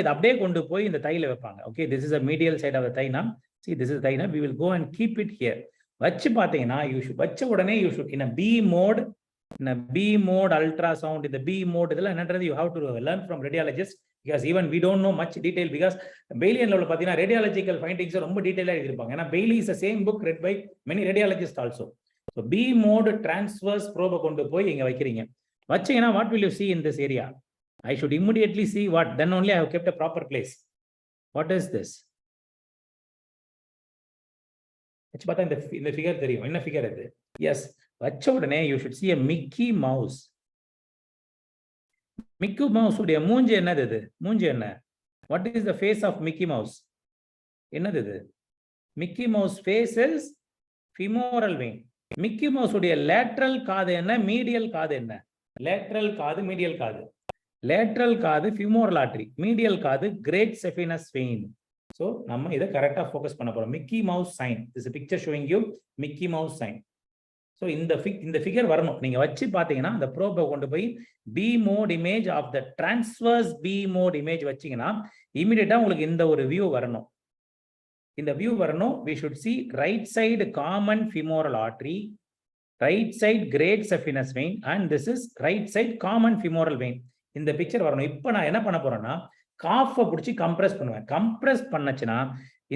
இது அப்படியே கொண்டு போய் இந்த தையில வைப்பாங்க. Okay, this is a medial side of the thigh now. See, this is the thigh now. We will go and keep it here. வச்சு பார்த்தீங்கன்னா you should வச்ச உடனே you should in a B mode ultrasound, in the B mode இதெல்லாம் என்னன்றது you have to learn from radiologists, because even we don't know much detail, because Bailey and level பார்த்தீங்கன்னா radiological findings ரொம்ப டீடைலா எழுதிருப்பாங்க. ஏன்னா Bailey is the same book read by many radiologists also. So B mode transverse probe கொண்டு போய் இங்க வைக்கிறீங்க. வச்சீங்கன்னா what will you see in this area? I should immediately see what, then only I have kept a proper place. What is this? வச்சு பார்த்தா இந்த figure தெரியும். என்ன ஃபிகர் இது? எஸ், வச்ச உடனே you should see a Mickey Mouse. Mickey Mouse உடைய மூஞ்சி என்னது இது? மூஞ்சி என்ன? What is the face of Mickey Mouse? என்னது இது? Mickey Mouse face is femoral vein. Mickey Mouse உடைய lateral காது என்ன? medial காது என்ன? lateral காது, medial காது. lateral காது femoral artery, medial காது great saphenous vein. So நம்ம இதை கரெக்டா ஃபோக்கஸ் பண்ண போறோம். Mickey Mouse sign. This is a picture showing you Mickey Mouse sign. So இந்த ஃபிகர் வரணும். நீங்க வச்சு பாத்தீங்கன்னா அந்த ப்ரோபை கொண்டு போய் B mode image of the transverse B mode image வச்சீங்கன்னா இமிடியேட்டா உங்களுக்கு இந்த ஒரு வியூ வரணும். இந்த வியூ வரணும். We should see right side common femoral artery, right side great saphenous vein, and this is right side common femoral vein. இந்த picture வரணும். இப்போ நான் என்ன பண்ண போறேன்னா, காஃபை பிடிச்சி கம்ப்ரெஸ் பண்ணுவேன். கம்ப்ரெஸ் பண்ணச்சுன்னா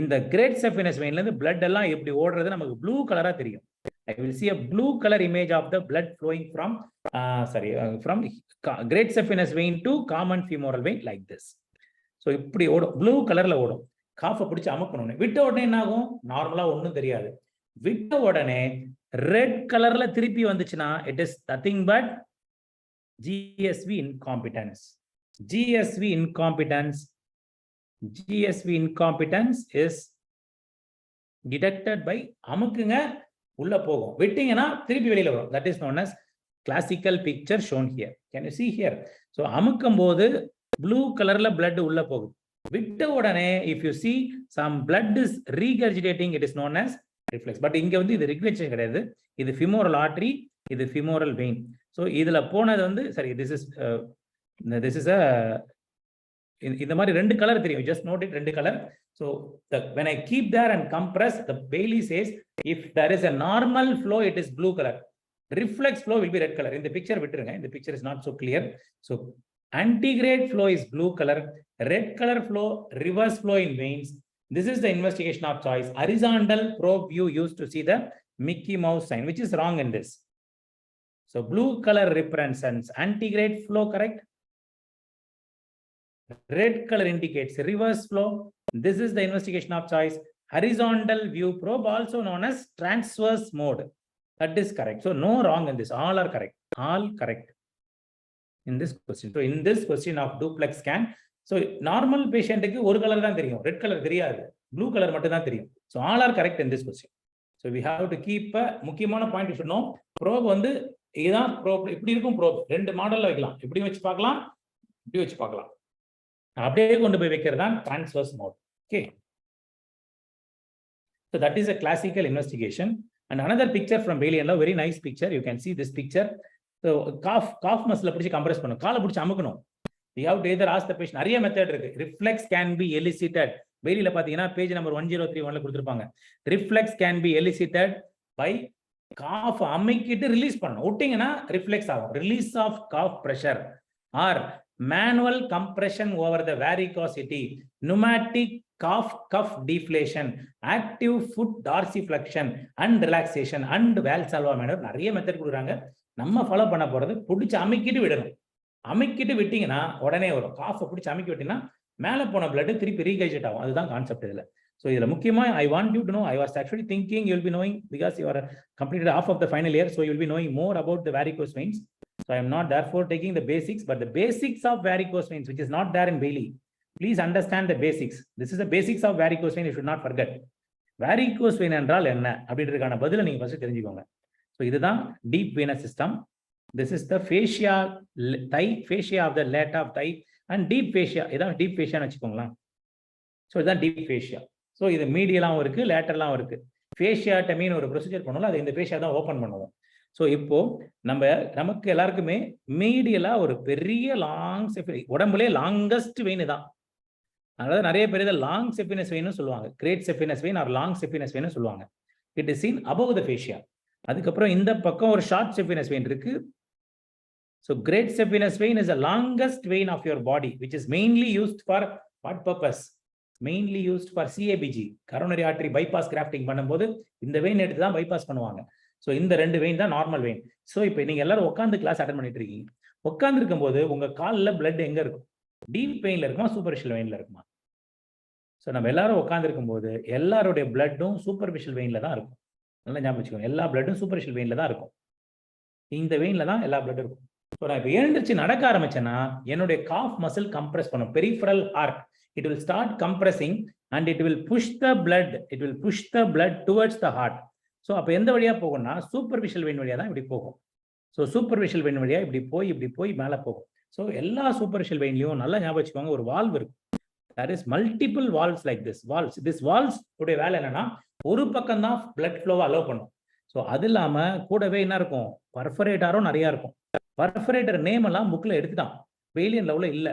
இந்த கிரேட் saphenous vein ல இருந்து blood எல்லாம் எப்படி ஓடுறது நமக்கு ப்ளூ கலரா தெரியும். I will see a blue color image of the blood flowing from great saphenous vein to common femoral vein like this. So இப்படி ஓடும், ப்ளூ கலர்ல ஓடும். காஃபை பிடிச்சி அமுக்கணும். விட்ட உடனே என்ன ஆகும்? நார்மலா ஒன்றும் தெரியாது. விட்ட உடனே ரெட் கலர்ல திருப்பி வந்துச்சுன்னா it is nothing but GSV incompetence. GSV incompetence is detected by அமுக்குங்க, உள்ள போகும். விட்டீங்கன்னா திருப்பி வெளியில வரும். That is known as classical picture shown here. Can you see here? So அமுக்கும் போது ப்ளூ கலர்ல blood உள்ள போகுது. விட்ட உடனே if you see some blood is regurgitating, it is known as reflex. But இங்க வந்து இது regurgitation கிடையாது. இது femoral artery, இது femoral vein. So இதுல போனது வந்து சரி, this is a இந்த மாதிரி ரெண்டு கலர் தெரியும். Just note it, ரெண்டு colour. So when I keep there and compress, the Bailey says if there is a normal flow, it is blue color. Reflex flow will be red color. In the picture விட்டுருங்க, இந்த picture is not so clear. So antegrade flow is blue color, red color flow, reverse flow in veins. This is the investigation of choice. Horizontal probe view used to see the Mickey Mouse sign, which is wrong in this. So blue color represents antegrade flow, correct? Red color indicates reverse flow. This is the investigation of choice. Horizontal view probe, also known as transverse mode. That is correct. So no wrong in this. All are correct. All correct in this question. So in this question of duplex scan, so normal patient க்கு ஒரு colour தான் தெரியும், red colour தெரியாது, blue colour மட்டும் தான் தெரியும். So all are correct in this question. So we have to keep a முக்கியமான point you should know. probe வந்து இதுதான் probe. இப்படி இருக்கும் probe. ரெண்டு மாடல்ல வைக்கலாம். இப்படி வச்சு பார்க்கலாம், இப்படி வச்சு பார்க்கலாம். அப்படியே கொண்டு போய் வைக்கிறது தான் transverse mode. Okay. So that is a classical investigation. And another picture from Bailey and Love, very nice picture. You can see this picture. So calf muscle பிடிச்சி compress பண்ணணும், காலை பிடிச்சி அமுக்கணும். You have to either ask the patient. நிறைய method இருக்கு. Reflex can be elicited. Baileyல பாத்தீங்கன்னா page number 1031ல கொடுத்திருப்பாங்க. Reflex can be elicited by calf அமுக்கிட்டு release பண்ணணும். விட்டீங்கன்னா ரிஃப்ளெக்ஸ் ஆகும். Release of calf pressure or manual compression over the varicosity, pneumatic cuff deflation, active foot dorsiflexion and relaxation and Valsalva manner. நிறைய method கொடுக்குறாங்க. நம்ம follow பண்ண போறது பிடிச்சி அமுக்கிட்டு விடணும். அமுக்கிட்டு விட்டீங்கன்னா உடனே வரும். காஃபை பிடிச்சி அமுக்கி விட்டீங்கன்னா மேலே போன பிளட் திருப்பி ரீகைஜெட் ஆகும். அதுதான் கான்செப்ட் இதுல. So இதுல முக்கியமா I want you to know, I was actually thinking you will be knowing because you are completed half of the final year, so you will be knowing more about the varicose veins. So I am not therefore taking the basics, but the basics of varicose veins, which is not there in Bailey. Please understand the basics. This is the basics of varicose vein. You should not forget. Varicose vein என்றால் என்ன அப்படின்றதுக்கான பதிலை நீங்க first தெரிஞ்சுக்கோங்க. So இதுதான் deep venous system. This is the fascia thigh, fascia of the lata of thigh and deep fascia. இதான் deep fascia ன்னு வச்சுக்கோங்களேன். So இதுதான் deep fascia. ஸோ இது மீடியலாகவும் இருக்கு, லேட்டரலாகவும் இருக்கு. ஃபேஷியாட்டமின்னு ஒரு ப்ரொசீஜர் பண்ணுவோம், அது இந்த ஃபேஷியா தான் ஓப்பன் பண்ணுவோம். ஸோ இப்போ நமக்கு எல்லாருக்குமே மீடியலா ஒரு பெரிய லாங் உடம்புலே லாங்கஸ்ட் வெயின் தான். அதாவது நிறைய பேர் இதை லாங் செஃபினஸ் வெயின்னு சொல்லுவாங்க, great saphenous vein or long saphenous வெயின்னு சொல்லுவாங்க. It is seen above the fascia. அதுக்கப்புறம் இந்த பக்கம் ஒரு ஷார்ட் செஃபினஸ் வெயின் இருக்கு. So great saphenous vein is the longest vein of your body, which is mainly used for what purpose? Mainly used for CABG, coronary artery bypass grafting பண்ணும்போது இந்த vein எடுத்து தான் bypass பண்ணுவாங்க. So இந்த ரெண்டு vein தான் normal vein. So இப்போ நீங்க எல்லாரும் உட்காந்து கிளாஸ் அட்டன் பண்ணிட்டு இருக்கீங்க. உட்கார்ந்து இருக்கும்போது உங்க காலில் பிளட் எங்க இருக்கும்? டீப் வெயின்ல இருக்குமா, சூப்பர்ஃபிஷியல் வெயின்ல இருக்குமா? ஸோ நம்ம எல்லாரும் உட்கார்ந்து இருக்கும்போது எல்லாருடைய பிளட்டும் சூப்பர்ஃபிஷியல் வெயின்ல தான் இருக்கும். நல்லா ஞாபகம் வச்சுக்கோங்க, எல்லா பிளட்டும் சூப்பர்ஃபிஷியல் வெயின்ல தான் இருக்கும். இந்த வெயின்ல தான் எல்லா பிளட் இருக்கும். ஸோ நான் இப்போ எழுந்திரிச்சு நடக்க ஆரம்பிச்சேன்னா என்னுடைய காஃப் மசில் கம்ப்ரெஸ் பண்ணும், peripheral heart. It will start compressing and it will push the blood towards the heart. So அப்ப எந்த வழியா போகும்னா சூப்பர்ஃபிஷியல் வெயின் வழியா தான் இப்படி போகும். ஸோ சூப்பர்ஃபிஷியல் வெயின் வழியா இப்படி போய் மேலே போகும். ஸோ எல்லா சூப்பர்ஃபிஷியல் வெயின்லையும் நல்லா ஞாபகம் வச்சுக்கோங்க, ஒரு வால்வ் இருக்கும். There is multiple valves like this. Valves உடைய வேலை என்னன்னா ஒரு பக்கம் தான் பிளட் ஃப்ளோவை அலோவ் பண்ணும். ஸோ அது இல்லாம கூடவே என்ன இருக்கும்? பர்ஃபரேட்டரும் நிறைய இருக்கும். பர்ஃபரேட்டர் நேம் எல்லாம் புக்ல எடுத்துட்டான், பெயிலியன் லெவல்ல இல்ல.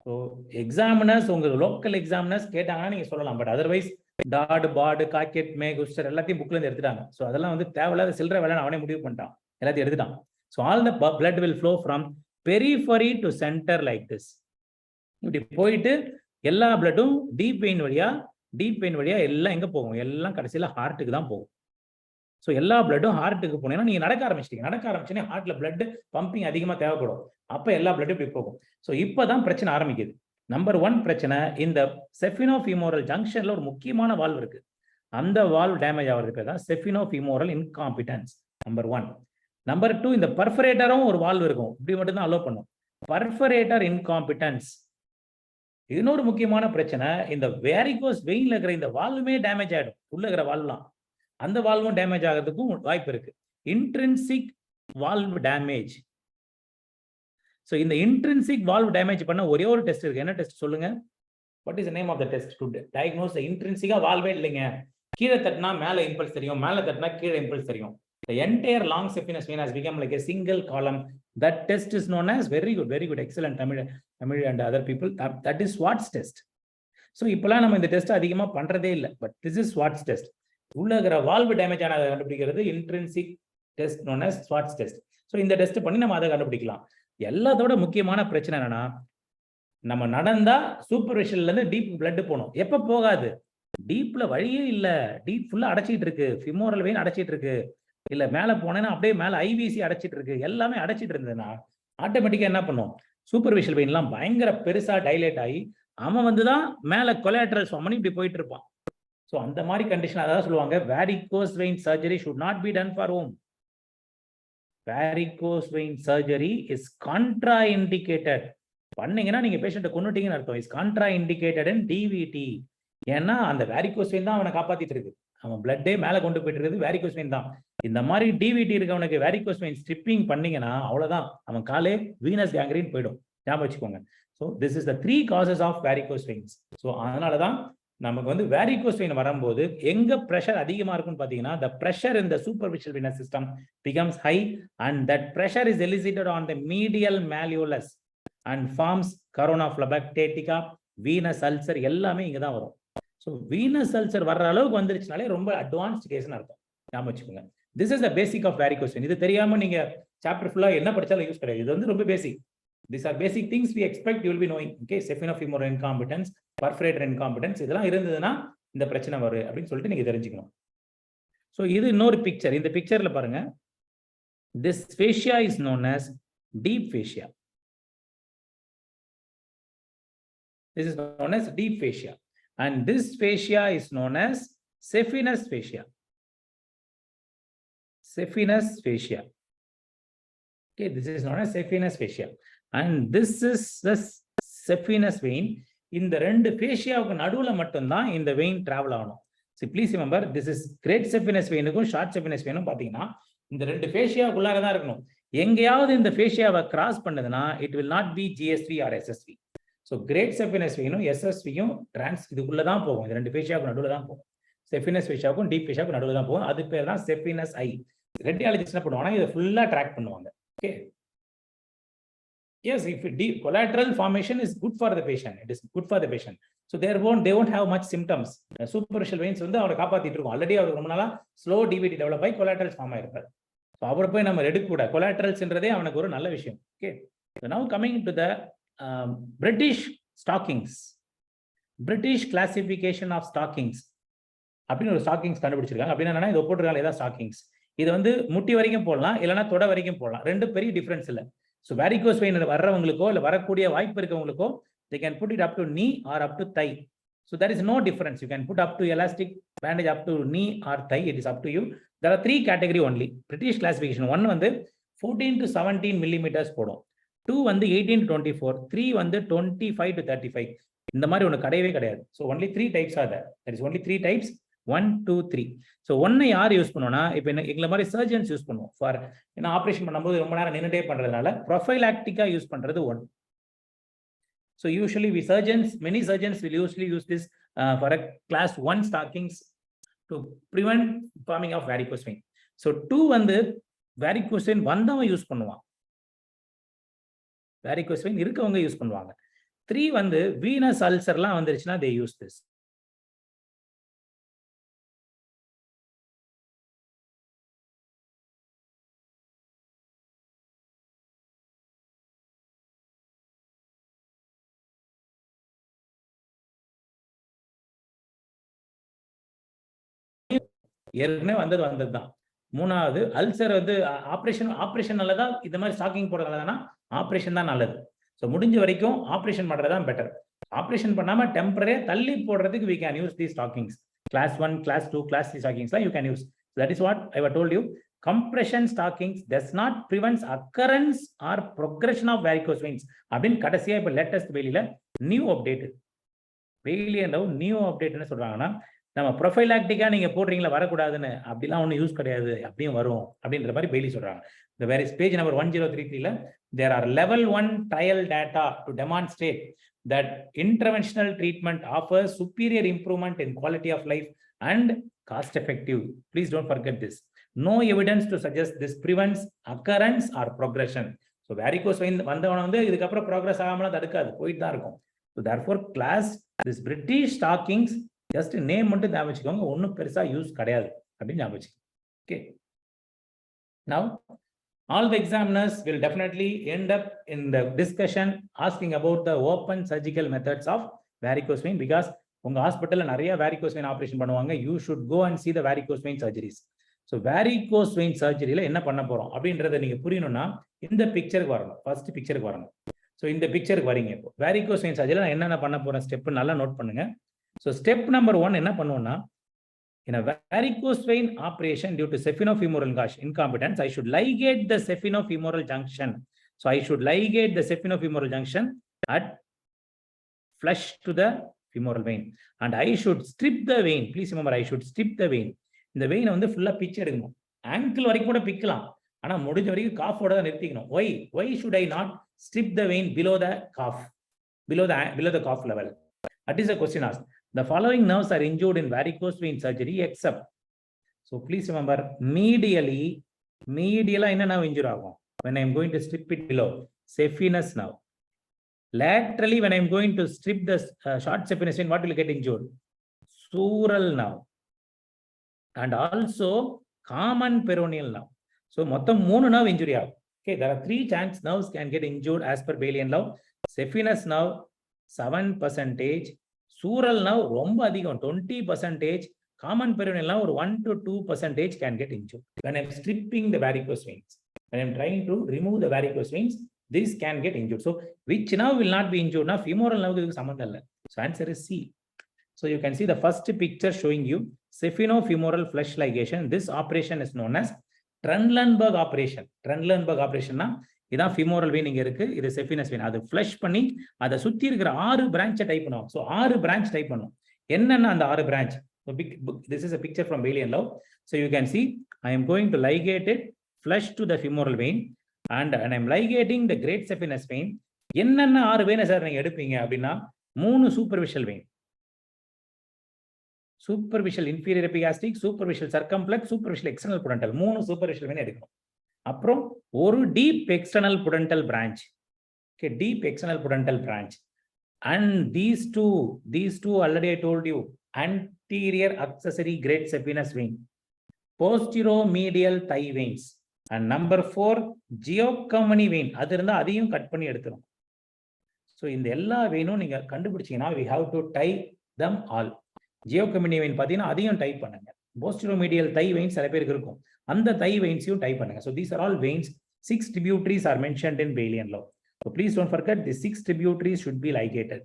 ஸோ எக்ஸாமினர்ஸ் உங்க லோக்கல் எக்ஸாமினர்ஸ் கேட்டாங்கன்னா நீங்க சொல்லலாம், பட் அதர்வைஸ் டாட் பாடு காக்கெட் மேக் உஸ்டர் எல்லாத்தையும் புக்ல இருந்து எடுத்துட்டாங்க. ஸோ அதெல்லாம் வந்து தேவையில்லாத சில்லற வேலை அவனே முடிவு பண்ணிட்டான், எல்லாத்தையும் எடுத்துட்டான். So all the blood will flow from periphery to centre like this. இப்படி போயிட்டு எல்லா பிளட்டும் டீப் வெயின் வழியா எல்லாம் எங்க போகும்? எல்லாம் கடைசியில ஹார்ட்டுக்கு தான் போகும். ஸோ எல்லா பிளட்டும் ஹார்ட்டுக்கு போனீங்கன்னா நீங்க நடக்க ஆரம்பிச்சீங்கன்னா ஹார்ட்ல பிளட் பம்பிங் அதிகமாக தேவைப்படும். அப்ப எல்லா பிளட்டும் இப்படி போகும். ஸோ இப்பதான் பிரச்சனை ஆரம்பிக்குது. நம்பர் 1 பிரச்சனை, இந்த செஃபினோஃபிமோரல் ஜங்ஷன்ல ஒரு முக்கியமான வால்வ் இருக்கு. அந்த வால்வ் டேமேஜ் ஆகிறதுக்கு தான் செஃபினோஃபிமோரல் இன்காம்பிட்டன்ஸ் நம்பர் 1. நம்பர் 2, இந்த பர்ஃபரேட்டரும் ஒரு வால்வ் இருக்கும், இப்படி மட்டும் தான் அலோவ் பண்ணும். பர்ஃபரேட்டர் இன்காம்பிட்டன்ஸ் இன்னொரு முக்கியமான பிரச்சனை. இந்த வேரிகோஸ் வெயின்ல இருக்கிற இந்த வால்வுமே டேமேஜ் ஆயிடும். உள்ள இருக்கிற வால்வ்லாம் அந்த வால்வும் டேமேஜ் ஆகிறதுக்கும் வாய்ப்பு இருக்கு. Intrinsic valve damage. ஸோ இந்த இன்ட்ரின்சிக் வால்வ் டேமேஜ் பண்ண ஒரே ஒரு டெஸ்ட் இருக்கு. என்ன டெஸ்ட் சொல்லுங்க? What is the name of the test to diagnose இன்ட்ரின்சிக்கா வால்வே இல்லைங்க. கீழே தட்டினா மேலே இம்பல்ஸ் தெரியும், மேலே தட்டினா கீழே இம்பல்ஸ் தெரியும். The entire long saphenous vein has become like a single column. That test is known as very good, excellent. Tamil and other people. That is Swartz test. So இப்போலாம் நம்ம இந்த டெஸ்ட் அதிகமாக பண்றதே இல்லை, but this is swords test. உள்ள இருக்கிற valve damage ஆனதை கண்டுபிடிக்கிறது intrinsic test known as swords test. So இந்த டெஸ்ட் பண்ணி நம்ம அதை கண்டுபிடிக்கலாம். எல்லாத்தோட முக்கியமான பிரச்சனை என்னன்னா, நம்ம நடந்தா சூப்பர்ஃபிஷியல்ல இருந்து டீப் பிளட் போகணும். எப்ப போகாது? டீப்ல வழியே இல்ல, டீப் ஃபுல்லா அடைச்சிட்டு இருக்கு, ஃபிமோரல் வெயின் அடைச்சிட்டு இருக்கு, இல்ல மேல போனேன்னா அப்படியே மேல ஐவிசி அடைச்சிட்டு இருக்கு, எல்லாமே அடைச்சிட்டு இருந்ததுன்னா ஆட்டோமேட்டிக்கா என்ன பண்ணும்? சூப்பர்ஃபிஷியல் வெயின் எல்லாம் பயங்கர பெருசா டைலேட் ஆகி அவன் வந்துதான் மேல கொலாட்ரல் ஃபார்ம் பண்ணி இப்படி போயிட்டு இருப்பான். ஸோ அந்த மாதிரி கண்டிஷன் அதான் சொல்லுவாங்க, varicose vein surgery should not be done for whom? Varicose vein surgery is contraindicated. பண்ணீங்கன்னா நீங்க பேஷண்ட்டை கொன்னுட்டீங்கன்னு அர்த்தம். Is contraindicated in DVT. ஏன்னா அந்த varicose vein தான் அவனை காப்பாத்திட்டு இருக்கு. அவன் பிளட்டே மேல கொண்டு போயிட்டு இருக்குது varicose vein தான். இந்த மாதிரி DVT இருக்கவனுக்கு varicose vein ஸ்ட்ரிப்பிங் பண்ணீங்கன்னா அவ்வளவுதான், அவன் காலே வீனஸ் கேங்க்ரீன் போயிடும். ஞாபகம் வச்சுக்கோங்க. So this is the 3 causes of varicose veins. So அதனாலதான் நமக்கு வந்து varicose vein வரும்போது எங்க பிரஷர் அதிகமா இருக்குன்னு பாத்தீங்கன்னா, the pressure in the superficial venous system becomes high and that pressure is elicited on the medial malleolus and forms corona phlebitica, venous ulcer எல்லாமே இங்க தான் வரும். ஸோ venous ulcer வர்ற அளவுக்கு வந்துருச்சுனாலே ரொம்ப அட்வான்ஸ்ட் கேஸ்னு அர்த்தம். ஞாபகம் வச்சுக்கோங்க. This is the basic of varicose vein. இது தெரியாம நீங்க சாப்டர் ஃபுல்லா என்ன படிச்சாலும் யூஸ் கிடையாது. இது வந்து ரொம்ப பேசிக். These are basic things we expect you will be knowing. Okay, saphenofemoral incompetence, perforator incompetence, இதெல்லாம் இருந்ததுன்னா இந்த பிரச்சனை வரும் அப்படின்னு சொல்லிட்டு நீங்க தெரிஞ்சுக்கணும். So இது இன்னொரு பிக்சர். இந்த பிக்சர்ல பாருங்க, this fascia is known as deep fascia. This is known as deep fascia, and this fascia is known as saphenous fascia. Saphenous fascia. Okay, this is known as saphenous fascia, and this is the saphenous vein. இந்த ரெண்டு ஃபேஷியாவுக்கு நடுவுல மட்டும் தான் இந்த vein travel ஆகணும். So please remember, this is great saphenous vein-க்கும் short saphenous vein-ம் பாத்தீங்கன்னா இந்த ரெண்டு ஃபேஷியாவுக்குள்ளார தான் இருக்கணும். எங்கேயாவது இந்த ஃபேஷியாவை cross பண்ணதுன்னா it will not be GSV or SSV. So great saphenous vein-ம் SSV-யும் இதுக்குள்ள தான் போகும். இந்த ரெண்டு ஃபேஷியாவுக்கு நடுவுல தான் போகும். saphenous fascia-க்கும் deep fascia-க்கும் நடுவுல தான் போகும். அது பேர் தான் saphenous eye. ரெட்டியாலஜிஸ்ட் என்ன பண்ணுவாங்கன்னா இதை ஃபுல்லா ட்ராக் பண்ணுவாங்க. Okay. Yes, if collateral formation is good for the patient, it is good for the patient. So they won't have much symptoms. Superficial veins வந்து அவரை காப்பாத்திட்டு இருக்கும். ஆல்ரெடி அவருக்கு ரொம்ப நாளா ஸ்லோ டிவிடி டெவலப் ஆகி collaterals ஃபார்ம் ஆயிருப்பாரு. ஸோ அவரை போய் நம்ம எடுக்க கூட collateralsன்றதே அவனுக்கு ஒரு நல்ல விஷயம். Okay, so now coming to the British stockings, British classification of stockings அப்படின்னு ஒரு ஸ்டாக்கிங்ஸ் கண்டுபிடிச்சிருக்காங்க. அப்படின்னா என்னன்னா இது போட்டுருக்காங்க ஏதாவது ஸ்டாக்கிங்ஸ். இது வந்து முட்டி வரைக்கும் போடலாம், இல்லைன்னா தொட வரைக்கும் போடலாம். ரெண்டு பெரிய டிஃபரன்ஸ் இல்லை. ஸோ varicose vein வர்றவங்களுக்கோ இல்லை வரக்கூடிய வாய்ப்பு இருக்கவங்களுக்கோ they can put it up to knee or up to thigh. So there is no difference. You can put up to elastic bandage up to knee or thigh. It is up to you. There are three category only. British classification. One வந்து 14 to 17 millimeters போடும். 2 வந்து 18 to 24. 3 வந்து 25 to 35. இந்த மாதிரி ஒன்று கிடையவே கிடையாது. So only 3 types are there. There is only 3 types. 1, 2, 3. So ஒன்னை யார் யூஸ் பண்ணுவோம்னா இப்போ எங்களை மாதிரி சர்ஜன்ஸ் யூஸ் பண்ணுவோம். ஃபார் ஏன்னா ஆப்ரேஷன் பண்ணும்போது ரொம்ப நேரம் நின்றுட்டே பண்றதுனால ப்ரொஃபைலாக்டிக்கா யூஸ் பண்றது 1. So usually many surgeons will usually use this for a class 1 stockings to prevent forming of varicose vein. So 2 வந்து varicose vein வந்தவங்க யூஸ் பண்ணுவான், varicose vein இருக்கவங்க யூஸ் பண்ணுவாங்க. 3 வந்து venous ulcerலாம் வந்துருச்சுன்னா they use this. ஏற்கனவே வந்தது தான். மூணாவது அல்சர் வந்து ஆப்ரேஷன் நல்லதா, இந்த மாதிரி ஸ்டாக்கிங் போடுறதுனால ஆப்ரேஷன் தான் நல்லது. ஸோ முடிஞ்ச வரைக்கும் ஆப்ரேஷன் பண்றதுதான் பெட்டர். ஆப்ரேஷன் பண்ணாம டெம்பரரியா தள்ளி போடுறதுக்கு we can use these stockings. Class 1, Class 2, Class 3 stockings you can use. So that is what I have told you. Compression stockings does not prevent occurrence or progression of varicose veins. அப்படின்னு கடைசியா இப்ப latest வெளியில new update new update என்ன சொல்றாங்கன்னா, நம்ம ப்ரொஃபைலாக்டிக்கா நீங்க போடுறீங்களா வரக்கூடாதுன்னு, அப்படிலாம் ஒன்றும் யூஸ் கிடையாது, அப்படியும் வரும் அப்படின்ற மாதிரி பெய்லி சொல்றாங்க. The various page number 1033 there are level 1 trial data to demonstrate that interventional treatment offers superior improvement in quality of life and cost effective. Please don't forget this. No evidence to suggest this prevents occurrence or progression. So varicose vein வந்தவன வந்து இதுக்கு அப்புறம் progress ஆகாமல தடுக்காது, போயிட்டு தான் இருக்கும். So therefore class this British stockings just name மட்டும் ஞாபகம் வச்சுக்கோங்க, ஒன்றும் பெருசா யூஸ் கிடையாது அப்படின்னு ஞாபகம் வச்சுக்கோங்க. Okay. Now all the examiners will definitely end up in the discussion asking about the open surgical methods of varicose vein, because உங்க ஹாஸ்பிட்டல்ல நிறைய varicose vein ஆபரேஷன் பண்ணுவாங்க. You should go and see the varicose vein surgeries. So varicose vein surgeryல என்ன பண்ண போறோம் அப்படின்றத நீங்க புரியணும்னா இந்த பிக்சருக்கு வரணும். ஃபர்ஸ்ட் பிக்சருக்கு வரணும். ஸோ இந்த பிக்சருக்கு வரீங்க. இப்போ varicose vein surgery நான் என்னென்ன பண்ண போறேன் ஸ்டெப் நல்லா நோட் பண்ணுங்க. So step number 1 என்ன பண்ணுவோம்னா, in a varicose vein operation due to saphenofemoral incompetence, I should ligate the saphenofemoral junction. So I should ligate the saphenofemoral junction at flush to the femoral vein, and I should strip the vein. Please remember, I should strip the vein. இந்த vein வந்து ஃபுல்லா pitch எடுக்கணும். ankle வரைக்கும் கூட பிக்கலாம், ஆனா முடிஞ்ச வரைக்கும் காஃபோட தான் நிறுத்திக்கணும். Why should I not strip the vein below the cough, below the cough level? That is a question asked. The following nerves are injured in varicose vein surgery except. So please remember, medially என்ன nerve injure ஆகும் when I am going to strip it below? Saphenous nerve. Laterally when I am going to strip the short saphenous vein, what will get injured? Sural nerve and also common peroneal nerve. So மொத்தம் 3 nerve injury ஆகும். Okay, there are 3 chance nerves can get injured as per Bayesian law. Saphenous nerve 7%, sural nerve ரொம்ப அதிகம் 20%, common peroneal nerve ஒரு 1 to 2% can get injured. When I'm stripping the varicose veins, when I'm trying to remove the varicose veins, this can get injured. So which nerve will not be injured? Now femoral nerve is சம்பந்தம் இல்லை. So answer is C. So you can see the first picture showing you saphenofemoral flesh ligation. This operation is known as Trendelenburg operation. Trendelenburg operation na இதான் femoral vein இங்க இருக்கு, இது saphenous vein. அது flush பண்ணி அதை சுத்தி இருக்கிற 6 branch type பண்ணுவோம். So 6 branch டைப் பண்ணுவோம். என்னன்னா அந்த 6 branch? So this is a picture from Bayesian law. So you can see I am going to ligate it flush to the femoral vein and I am ligating the great saphenous vein. என்னென்ன 6 vein sir நீங்க எடுப்பீங்க அப்படின்னா 3 superficial vein. Superficial inferior epigastric, superficial circumflex, superficial external pudendal. 3 superficial vein எடுக்கணும். அப்புறம் ஒரு deep external pudendal branch. Okay, deep external pudendal branch. And these two already I told you, anterior accessory great saphenous vein, posteromedial thigh veins, and number 4 geocomony vein. அது இருந்தா அதையும் cut பண்ணி எடுத்துரும். So இந்த எல்லா வெயினும் நீங்க கண்டுபிடிச்சீங்கன்னா we have to tie them all. Giacomini vein பார்த்தீங்கன்னா அதையும் டைப் பண்ணுங்க. போஸ்டரோமீடியல் தை வெயின்ஸ் சில பேருக்கு இருக்கும், அந்த தை வெயின்ஸையும் டைப் பண்ணுங்க. So these are all veins. 6 tributaries are mentioned in Bayesian law. So please don't forget the 6 tributaries should be ligated.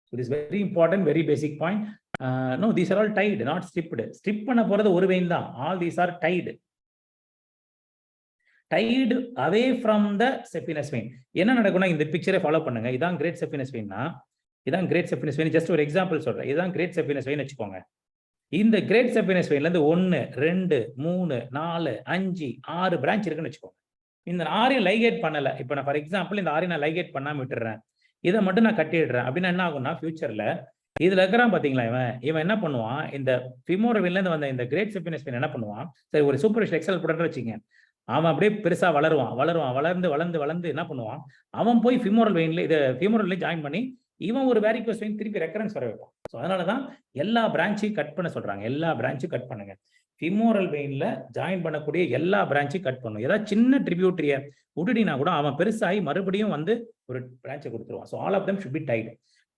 So this is very important, very basic point. No, these are all tied, not stripped. Strip பண்ண போறது ஒரு vein தான். All these are tied. Tied away from the saphenous vein. என்ன நடக்கும்னா இந்த பிக்சரை follow பண்ணுங்க. இதான் கிரேட் saphenous vein-னா, இதான் கிரேட் saphenous vein. ஜஸ்ட் ஒரு எக்ஸாம்பிள் சொல்றேன். இதான் கிரேட் saphenous vein வச்சுக்கோங்க. இந்த கிரேட் saphenous vein-ல இருந்து 1 2 3 4 5 6 பிரான்ச் இருக்குன்னு வச்சுக்கோங்க. இந்த 6 லைகேட் பண்ணல. இப்போ நான் ஃபார் எக்ஸாம்பிள் இந்த 6 நான் லைகேட் பண்ணாம விட்டுறேன், இதை மட்டும் நான் கட்டிடுறேன் அப்படின்னா என்ன ஆகும்னா ஃபியூச்சர்ல இதுல இருக்கிறான் பாத்தீங்களா, இவன் என்ன பண்ணுவான், இந்த femoral vein-ல இருந்து வந்த இந்த கிரேட் saphenous vein என்ன பண்ணுவான், சரி ஒரு சூப்பர்ஃபிஷியல் எக்ஸல் புடண்டல் வச்சுங்க, அவன் அப்படியே பெருசா வளர்ந்து என்ன பண்ணுவான், அவன் போய் femoral vein-ல இதை femoral-ல ஜாயின் பண்ணி இவன் ஒரு varicose vein திருப்பி ரெக்கரன்ஸ் வர வைப்பான். ஸோ அதனாலதான் எல்லா பிரான்ச்சையும் கட் பண்ண சொல்றாங்க. எல்லா பிரான்ச்சும் கட் பண்ணுங்க. femoral vein-ல ஜாயின் பண்ணக்கூடிய எல்லா பிரான்ச்சையும் கட் பண்ணும். ஏதாவது சின்ன ட்ரிபியூட்டரிய விட்டுடினா கூட அவன் பெருசாகி மறுபடியும் வந்து ஒரு பிரான்ச்சை கொடுத்துருவான். So all of them should be tied.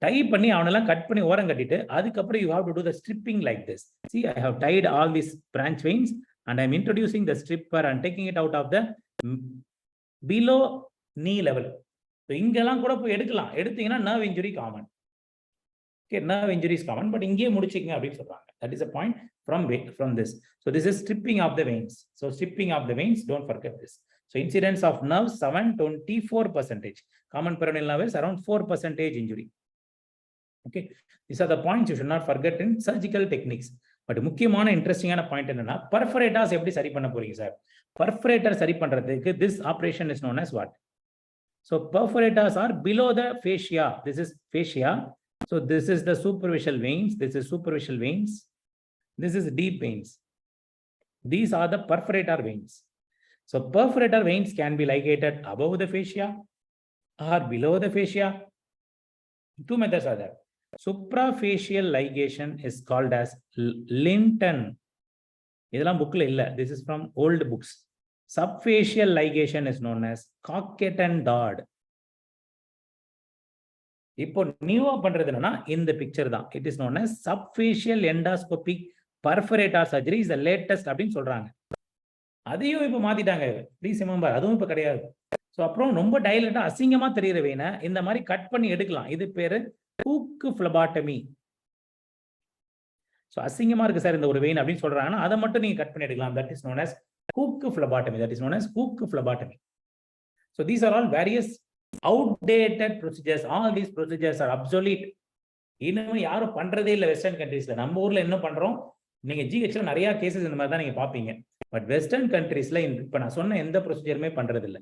Type பண்ணி அவனெல்லாம் கட் பண்ணி ஓரம் கட்டிட்டு அதுக்கப்புறம் you have to do the stripping like this. See, I have tied all these branch veins and I am introducing the stripper and taking it out of the below knee level. So இங்கெல்லாம் கூட போய் எடுக்கலாம். எடுத்தீங்கன்னா nerve injury common. Okay, nerve injury is common, but இங்கேயே முடிச்சிங்க அப்படின்னு சொல்றாங்க. That is a point from this. So this is stripping of the veins. So stripping of the veins, don't forget this. So incidence of nerves 7-24%. Common peroneal nerve is around 4% injury. Okay, these are the points you should not forget in surgical techniques. But முக்கியமான இன்ட்ரெஸ்டிங்கான point என்னன்னா, perforators எப்படி சரி பண்ண போறீங்க sir? Perforator சரி பண்றதுக்கு this operation is known as what? So perforators are below the fascia. This is fascia. So this is the superficial veins. This is superficial veins. This is deep veins. These are the perforator veins. So perforator veins can be ligated above the fascia or below the fascia. Two methods are there. Suprafacial ligation is called as Linton. இதெல்லாம் bookல இல்ல. This is from old books. Subfacial ligation is known as Cocket and Dodd. இப்போ நியூவா பண்றது என்னன்னா இந்த picture தான். It is known as subfacial endoscopic perforator surgery is the latest அப்படின்னு சொல்றாங்க. அதையும் இப்ப மாத்திட்டாங்க. ப்ளீஸ் ரிமெம்பர், அதுவும் இப்ப கிடையாது. ஸோ அப்புறம் ரொம்ப டைலட்டா அசிங்கமா தெரியுற வெயினை இந்த மாதிரி கட் பண்ணி எடுக்கலாம். இது பேரு ஹூக் பிளபாட்டமி. ஸோ அசிங்கமா இருக்கு சார் இந்த ஒரு வெயின் அப்படின்னு சொல்றாங்கன்னா அதை மட்டும் நீங்க கட் பண்ணி எடுக்கலாம். That is known as hook phlebotomy. That is known as hook phlebotomy. So these are all various outdated procedures. All these procedures are obsolete. இன்னும் யாரும் பண்றதே இல்லை வெஸ்டர்ன் கண்ட்ரீஸ்ல. நம்ம ஊர்ல என்ன பண்றோம், நீங்க ஜிஹெச்ல நிறைய கேசஸ் இந்த மாதிரி தான் நீங்க பாப்பீங்க. பட் வெஸ்டர்ன் கண்ட்ரீஸ்ல இப்ப நான் சொன்ன எந்த ப்ரொசீஜருமே பண்றது இல்லை.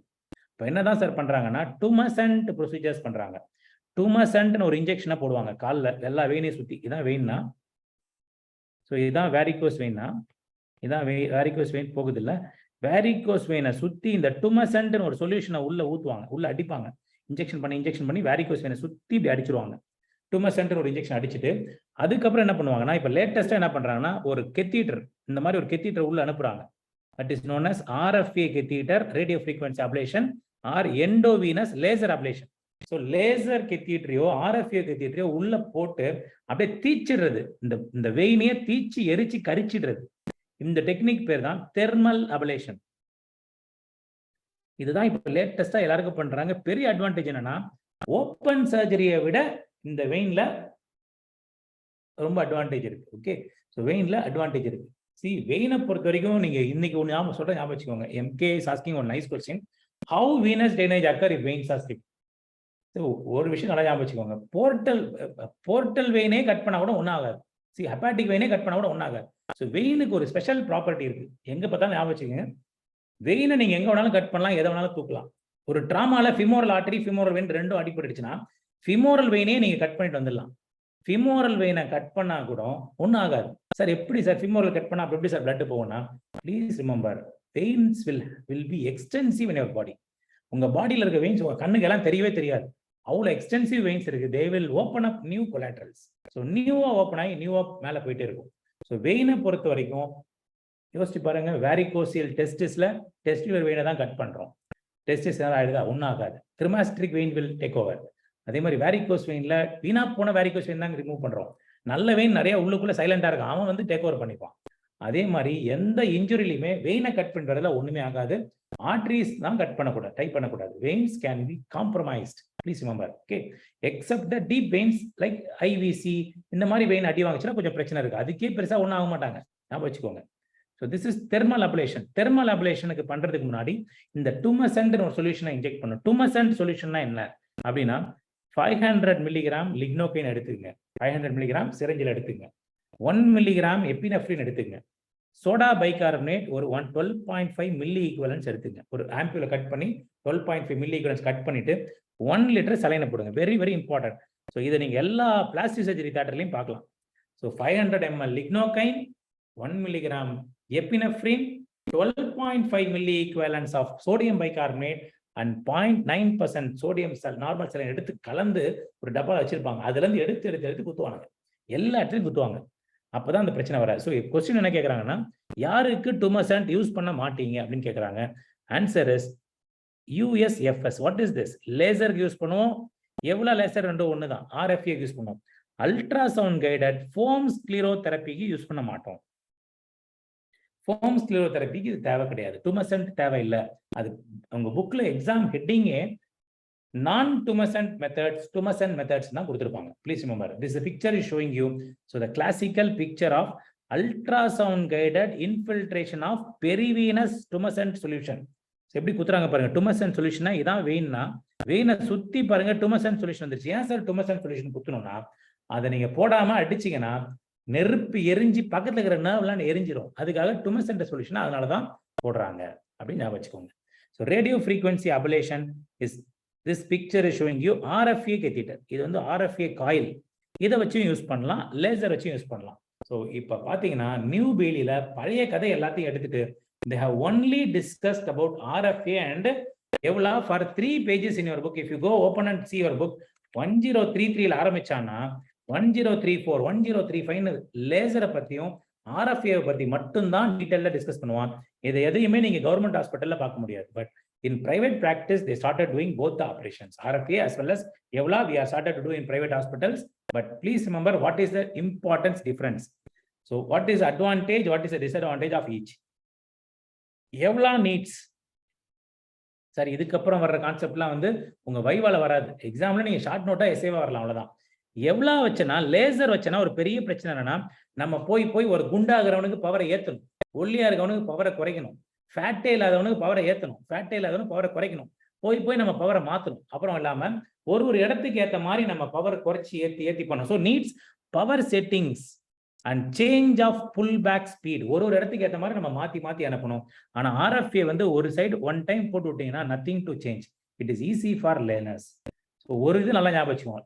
இப்போ என்னதான் சார் பண்றாங்கன்னா tumescent ப்ரொசீஜர்ஸ் பண்றாங்க. tumescentனு ஒரு இன்ஜெக்ஷனை போடுவாங்க காலில் எல்லா வெயினையும் சுத்தி. இதான் வெயின்னா, ஸோ இதுதான் வேரிகோஸ் வெயின்னா, இதான் வேரிகோஸ் வெயின் போகுது இல்ல, வேரிகோஸ் வெயினை சுத்தி இந்த tumescentனு ஒரு சொல்யூஷனை உள்ள ஊத்துவாங்க, உள்ள அடிப்பாங்க. இன்ஜெக்ஷன் பண்ணி வேரிகோஸ் வெயினை சுத்தி இப்படி அடிச்சிருவாங்க. tumescentனு ஒரு இன்ஜெக்ஷன் அடிச்சுட்டு அதுக்கப்புறம் என்ன பண்ணுவாங்கன்னா, இப்போ லேட்டஸ்டா என்ன பண்றாங்கன்னா ஒரு கெத்தீட்டர், இந்த மாதிரி ஒரு கெத்தீட்டர் உள்ள அனுப்புறாங்க. That is known as RFA catheter, radio frequency ablation, or endovenous laser ablation. So laser கெத்திட்ரியோ RFA கெத்திட்ரியோ உள்ள போட்டு அப்படியே தீச்சிடுறது, இந்த வெயினையே தீச்சி எரிச்சு கரிச்சிடுறது. இந்த டெக்னிக் பேர் தான் தெர்மல் அபலேஷன். இதுதான் இப்ப லேட்டஸ்டா எல்லாருக்கும் பண்றாங்க. பெரிய அட்வான்டேஜ் என்னன்னா, ஓப்பன் சர்ஜரியை விட இந்த வெயின்ல ரொம்ப அட்வான்டேஜ் இருக்கு. ஓகே, ஸோ வெயின்ல அட்வான்டேஜ் இருக்கு. சி, வெயினை பொறுத்த வரைக்கும் நீங்க இன்னைக்கு ஒன்று ஞாபகம் வச்சுக்கோங்க. MK is asking one nice question. How venous drainage occur if veins are stripped? ஒரு விஷயம் நல்லா ஞாபகம் வச்சுக்கோங்க. போர்ட்டல் வெயினே கட் பண்ணா கூட ஒன்றும் ஆகாது. சி, ஹெப்பாட்டிக் வெயினே கட் பண்ணா கூட ஒன்றும் ஆகாது. ஸோ வெயினுக்கு ஒரு ஸ்பெஷல் ப்ராப்பர்ட்டி இருக்கு. எங்க பார்த்தாலும் ஞாபகம் வச்சுக்கோங்க, வெயினை நீங்க எங்க வேணாலும் கட் பண்ணலாம், எதை வேணாலும் தூக்கலாம். ஒரு ட்ராமால ஃபிமோரல் ஆர்டரி, ஃபிமோரல் வெயின் ரெண்டும் அடிபட்டுச்சுன்னா ஃபிமோரல் வெயினே நீங்க கட் பண்ணிட்டு வந்துடலாம். ஃபிமோரல் வெயினை கட் பண்ணா கூட ஒன்றும் ஆகாது. சார் எப்படி சார் ஃபிமோரல் கட் பண்ணா எப்படி சார் பிளட் போகும்னா, please remember, veins will be extensive in your body. உங்க பாடியில் இருக்க வெயின்ஸ் உங்க கண்ணுக்கு எல்லாம் தெரியவே தெரியாது. அவ்வளோ எக்ஸ்டென்சிவ் வெயின்ஸ் இருக்கு. They will open up new collaterals. So நியூவா ஓப்பன் ஆகி நியூவா மேலே போயிட்டே இருக்கும். ஸோ வெயினை பொறுத்த வரைக்கும் யோசிச்சு பாருங்க, வேரிகோசியல் டெஸ்டிகுலர் வெயினை தான் கட் பண்றோம். டெஸ்டிஸ் ஆயிடுதா? ஒன்றும் ஆகாது. த்ரிமாஸ்டிக் வெயின் வில் டேக் ஓவர். அதே மாதிரி வேரிகோஸ் வெயின்ல வீணா போன வேரிகோஸ் வெயின் தான் ரிமூவ் பண்றோம். நல்ல வெயின் நிறைய உள்ளுக்குள்ள சைலண்டா இருக்கும், அவன் வந்து டேக் ஓவர் பண்ணிப்பான். அதே மாதிரி எந்த இன்ஜுரிலையுமே வெயினை கட் பண்றதுல ஒண்ணுமே ஆகாது. ஆர்டரிஸ் தான் கட் பண்ணக்கூடாது, டைப் பண்ணக்கூடாது. Veins can be compromised, please remember. Okay, except the deep veins like IVC, இந்த மாதிரி வெயின் அடி வாங்கிச்சுன்னா கொஞ்சம் பிரச்சனை இருக்கு. அதுக்கே பெருசா ஒன்றும் ஆக மாட்டாங்க, ஞாபகம் வச்சுக்கோங்க. So this is thermal ablation. Thermal அப்லேஷனுக்கு பண்றதுக்கு முன்னாடி இந்த டுமசென்ட் ஒரு சொல்யூஷனை இன்ஜெக்ட் பண்ணும். டுமசென்ட் சொல்யூஷன்னா என்ன அப்படின்னா, 500 மில்லிகிராம் லிக்னோகைன் எடுத்துங்க, 500 மில்லிகிராம் சிரஞ்சில் எடுத்துங்க, 1 மில்லிகிராம் எபினெஃப்ரின் எடுத்துங்க, சோடா பைகார்பனேட் ஒரு 12.5 மில்லி ஈக்குவலன்ஸ் எடுத்துங்க. ஒரு ஆம்பியூல கட் பண்ணி 12.5 மில்லி ஈக்குவலன்ஸ் கட் பண்ணிட்டு 1 லிட்டர் சலைனை போடுங்க. Very very important. ஸோ இதை நீங்க எல்லா பிளாஸ்டிக் சர்ஜரி தியேட்டர்லையும் பார்க்கலாம். So 500 ml லிக்னோகைன், 1 milligram epinephrine, 12.5 milli equivalents of sodium bicarbonate and 0.9% sodium normal saline எடுத்து கலந்து ஒரு டப்பால வச்சிருப்பாங்க. அதுல இருந்து எடுத்து குத்துவாங்க, எல்லா இடத்துலையும் குத்துவாங்க. அப்பதான் அந்த பிரச்சனை வராது. ஸோ கொஸ்டின் என்ன கேட்கறாங்கன்னா, யாருக்கு டுமசென்ட் யூஸ் பண்ண மாட்டீங்க அப்படின்னு கேட்கறாங்க. Answer is USFS. What is this? லேசருக்கு யூஸ் பண்ணுவோம். எவ்வளவு லேசர் ரெண்டும் ஒன்று தான். RFA யூஸ் பண்ணுவோம். அல்ட்ராசவுண்ட் கைடட் ஃபோம் ஸ்க்ளீரோதெரபிக்கு யூஸ் பண்ண மாட்டோம். ஃபோம் ஸ்க்ளீரோதெரபிக்கு இது தேவை கிடையாது. டுமசென்ட் தேவையில்லை. அது உங்க புக்ல எக்ஸாம் ஹெட்டிங்கே நான் டுமசென்ட் மெத்தட்ஸ், டுமசென்ட் மெத்தட்ஸ் தான் கொடுத்துருப்பாங்க. Please remember, this picture is showing you the classical picture of ultrasound guided infiltration of perivenous tumescent solution. எப்படி குத்துறாங்க பாருங்க. டுமசென்ட் சொல்யூஷனா இதான் வெயின்னா, வெயினை சுத்தி பாருங்க டுமசென்ட் சொல்யூஷன் வந்துருச்சு. ஏன் சார் டுமசென்ட் சொல்யூஷன் குத்தணும்னா, அதை நீங்க போடாம அடிச்சீங்கன்னா நெருப்பு எரிஞ்சு பக்கத்துல இருக்கிற நர்வ்லாம் எரிஞ்சிடும். அதுக்காக டுமசென்ட் சொல்யூஷன் அதனாலதான் போடுறாங்க அப்படின்னு ஞாபகம் வச்சுக்கோங்க. So radio frequency ablation is this picture is showing you RFA catheter. இது வந்து RFA காயில். இதை வச்சும் யூஸ் பண்ணலாம், லேசர் வச்சும் யூஸ் பண்ணலாம். ஸோ இப்போ பார்த்தீங்கன்னா நியூ பெய்லியில பழைய கதை எல்லாத்தையும் எடுத்துட்டு they have only discussed about RFA and எவ்வளோ for 3 pages in your book. If you go open and see your book, 1033 ஆரம்பிச்சானா 1034 1035 லேசரை பத்தியும் RFA பத்தி மட்டும்தான் டீடைல்ல டிஸ்கஸ் பண்ணுவான். இதை எதையுமே நீங்க கவர்மெண்ட் ஹாஸ்பிட்டல்ல பார்க்க முடியாது. But in private practice they started doing both the operations, RFA as well as evla we are started to do in private hospitals. But please remember what is the importance difference. So what is the advantage, what is the disadvantage of each. evla needs sir இதுக்கப்புறம் வர்ற கான்செப்ட்லாம் வந்து உங்க வைவால வராது. எக்ஸாம்ல நீங்க short NOTA எஸ்ஏவா வரலாம், அவ்வளவுதான். எவ்வளோ வச்சனா லேசர் வச்சனா ஒரு பெரிய பிரச்சனை என்னன்னா, நம்ம போய் ஒரு குண்டாகிறவனுக்கு பவரை ஏற்றணும், ஒல்லியா இருக்கவனுக்கு பவரை குறைக்கணும், ஃபேட்டே இல்லாதவனுக்கு பவரை ஏற்றணும், ஃபேட்டே இல்லாதவனுக்கு பவரை குறைக்கணும், போய் நம்ம பவரை மாற்றணும். அப்புறம் இல்லாம ஒரு இடத்துக்கு ஏற்ற மாதிரி நம்ம பவர் குறைச்சி ஏற்றி பண்ணணும். So needs power settings and change of pull back speed. ஒரு இடத்துக்கு ஏற்ற மாதிரி நம்ம மாற்றி அனுப்பணும். ஆனால் RFA வந்து ஒரு சைடு ஒன் டைம் போட்டு விட்டீங்கன்னா nothing to change. It is easy for learners. ஒரு இது நல்லா ஞாபகம் வச்சுக்கோங்க,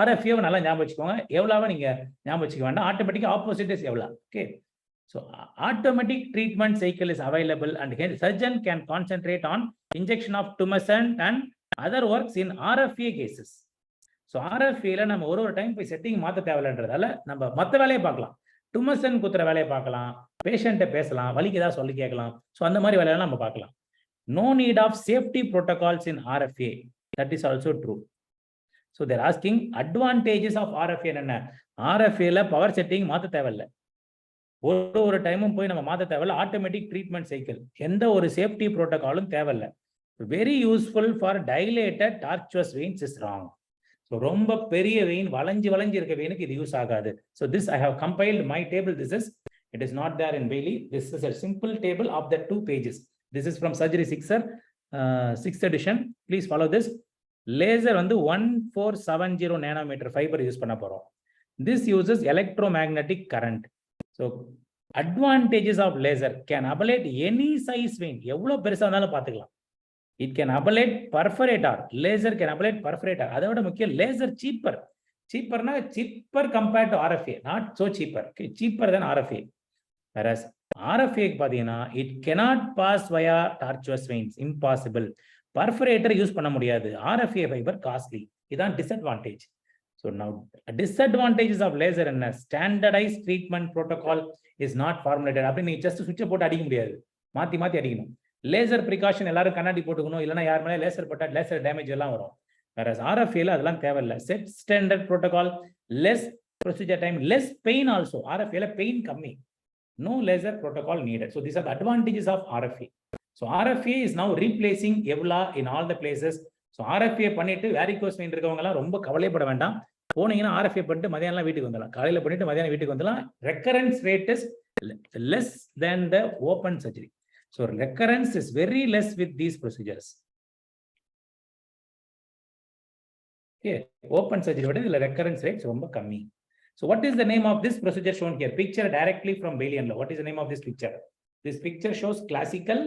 RFA நல்லா ஞாபகம் வச்சுக்கோங்க, எவ்வளவு நீங்க ஞாபகம் வச்சுக்க வேண்டாம். ஆட்டோமேட்டிக் ஆப்போசிட் இஸ் எவ்வளவு. Okay, so automatic treatment cycle is available and surgeon can concentrate on injection of tumescent and other works in RFA cases. So RFAல நம்ம ஒரு டைம் போய் செட்டிங் மாற்ற தேவையில்லைன்றதால நம்ம மற்ற வேலையை பார்க்கலாம். டுமசென்ட் குத்துற வேலையை பார்க்கலாம், பேஷண்ட்டை பேசலாம், வலிக்குதா சொல்லி கேட்கலாம். ஸோ அந்த மாதிரி வேலையெல்லாம் நம்ம பார்க்கலாம். No need of safety protocols in RFA. That is also true. So they're asking advantages of RFA என்ன? RFA ல பவர் செட்டிங் மாத்த தேவையில்லை. ஒரு டைமும் போய் நம்ம மாத்த தேவையில்லை. Automatic treatment cycle. எந்த ஒரு சேஃப்டி புரோட்டோகாலும் தேவையில்லை. Very useful for dilated tortuous veins is wrong. So ரொம்ப பெரிய வெயின் வளைஞ்சு இருக்க வெயினுக்கு இது யூஸ் ஆகாது. So this I have compiled my table. This is it is not there in Bailey. This is a simple table of the 2 pages. This is from Surgery 6th edition. Please follow this. Laser வந்து 1470 nanometer fiber use பண்ண போறோம். This uses electromagnetic current. So advantages of laser can ablate any size vein. எவ்வளவு பெருசா இருந்தாலும் பார்த்துக்கலாம். It can ablate perforator. Laser can ablate perforator. அதை விட முக்கியம் laser cheaper. Cheaper compared to RFA. Not so cheaper. Okay. Cheaper than RFA. Whereas RFA பாத்தீங்கன்னா it cannot pass via tortuous veins. Impossible. Perforator use பண்ண முடியாது. RFA fiber costly. இதான் disadvantage. So now disadvantages of laser என்ன? Standardized treatment protocol is not formulated. அப்படி நீ just switch போட்டு அடிக்க முடியாது. மாத்தி அடிக்கணும். லேசர் precaution எல்லாரும் கண்ணாடி போட்டுக்கணும். இல்லைன்னா யார் மேலே லேசர் போட்டா லேசர் டேமேஜ் எல்லாம் வரும். Whereas RFA ல அதெல்லாம் தேவையில்லை. Set standard protocol, less procedure time, less pain also. RFA ல pain கம்மி. No laser protocol needed. So these are the advantages of RFA. So RFA is now replacing EVLA in all the places. So RFA பண்ணிட்டு varicose vein இருக்கவங்க எல்லாம் ரொம்ப கவலைப்பட வேண்டாம். போனீங்கன்னா RFA பண்ணிட்டு மதியானம் வீட்டுக்கு வந்துடலாம். காலையில பண்ணிட்டு மதியானம் வீட்டுக்கு வந்துடலாம். Recurrence rate is less than the open surgery. So recurrence is very less with these procedures. Okay, open surgery விட இதுல recurrence rates ரொம்ப கம்மி. So what is the name of this procedure shown here? Picture directly from Bailey and Law. What is the name of this picture? This picture shows classical.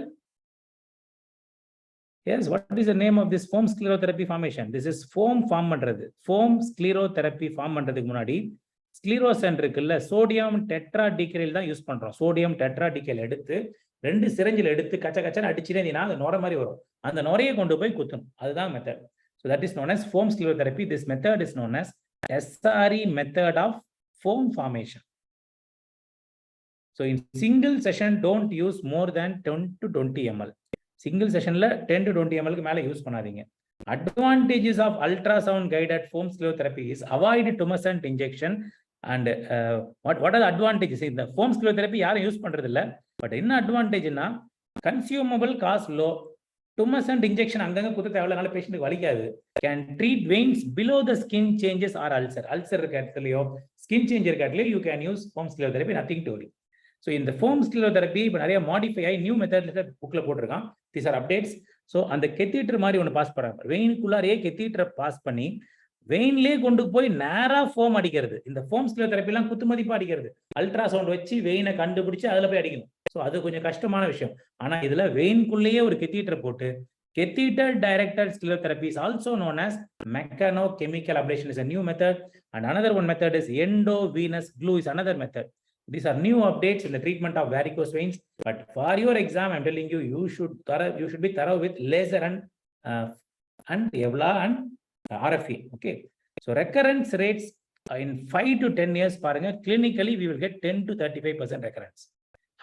Yes, what is the name of this foam sclerotherapy formation? This is foam form பண்றது. Foam sclerotherapy form பண்றதுக்கு முன்னாடி ஸ்க்ளீரோசன் இருக்குல்ல, sodium டெட்ராடிகலைல் தான் use பண்றோம். Sodium டெட்ராடிகல் எடுத்து 2 சிரஞ்சில் எடுத்து கச்சன்னு அடிச்சுட்டே இருந்தீங்கன்னா அந்த நுரை மாதிரி வரும். அந்த நுரையை கொண்டு போய் குத்தணும். அதுதான் method. So that is known as foam sclerotherapy. This method is known as SRE method of foam formation. So in single session, don't use more than 10 to 20 ml. Single session la 10 to 20 ml க்கு மேல use பண்ணாதீங்க. Advantages of ultrasound guided foam sclerotherapy is avoid tumescent injection and what are the advantages? இந்த foam sclerotherapy யாரும் use பண்றது இல்ல. But என்ன அட்வான்டேஜ்னா consumable cost low. tumescent injection அங்கங்க குத்த தேவையில்ல, பேஷண்ட்டுக்கு வலிக்காது. Can treat veins below the skin changes or ulcer. Ulcer இருக்க இடத்துலயோ ஸ்கின் சேஞ்ச் இருக்க இடத்துலயோ you can use foam sclerotherapy, nothing to worry. So in the foam sclerotherapy இப்போ நிறைய மாடிஃபை ஆகி நியூ மெத்தட்ல புக்ல போட்டிருக்கான். These are updates. So அந்த catheter மாதிரி ஒன்று பாஸ் பண்றாங்க. வெயினுக்குள்ளாரே கெத்தீட்டரை பாஸ் பண்ணி வெயின்லேயே கொண்டு போய் நேரா ஃபோம் அடிக்கிறது. இந்த ஃபோம் ஸ்க்ளெரோதெரபி எல்லாம் குத்துமதிப்பா அடிக்கிறது. அல்ட்ராசவுண்ட் வச்சு வெயினை கண்டுபிடிச்சு அதுல போய் அடிக்கணும். ஸோ அது கொஞ்சம் கஷ்டமான விஷயம். ஆனா இதுல வெயின்குள்ளேயே ஒரு கெத்தீட்டர் போட்டு catheter directed sclerotherapy is also known as mechanochemical ablation is a new method, and another one method is endovenous glue is another method. These are new updates in the treatment of varicose veins. But for your exam, I'm telling you, you should be thorough with laser and EVLA and RFA. Okay. So recurrence rates in 5 to 10 years, clinically we will get 10 to 35% recurrence.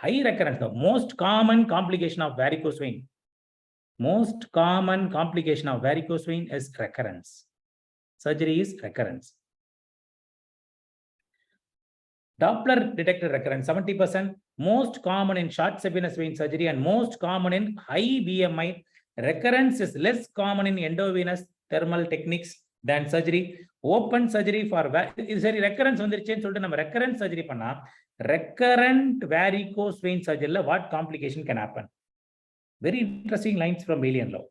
High recurrence, the most common complication of varicose vein. Most common complication of varicose vein is recurrence. Surgery is recurrence. Doppler detected recurrence 70%. Most common in short venous vein surgery and most common in high BMI. Recurrence is less common in endovenous thermal techniques than surgery. Open surgery for recurrence வந்துருச்சேன்னு சொல்லிட்டு நம்ம recurrent surgery பண்ணா recurrent varicose vein surgery what complication can happen? Very interesting lines from Bailey and Law.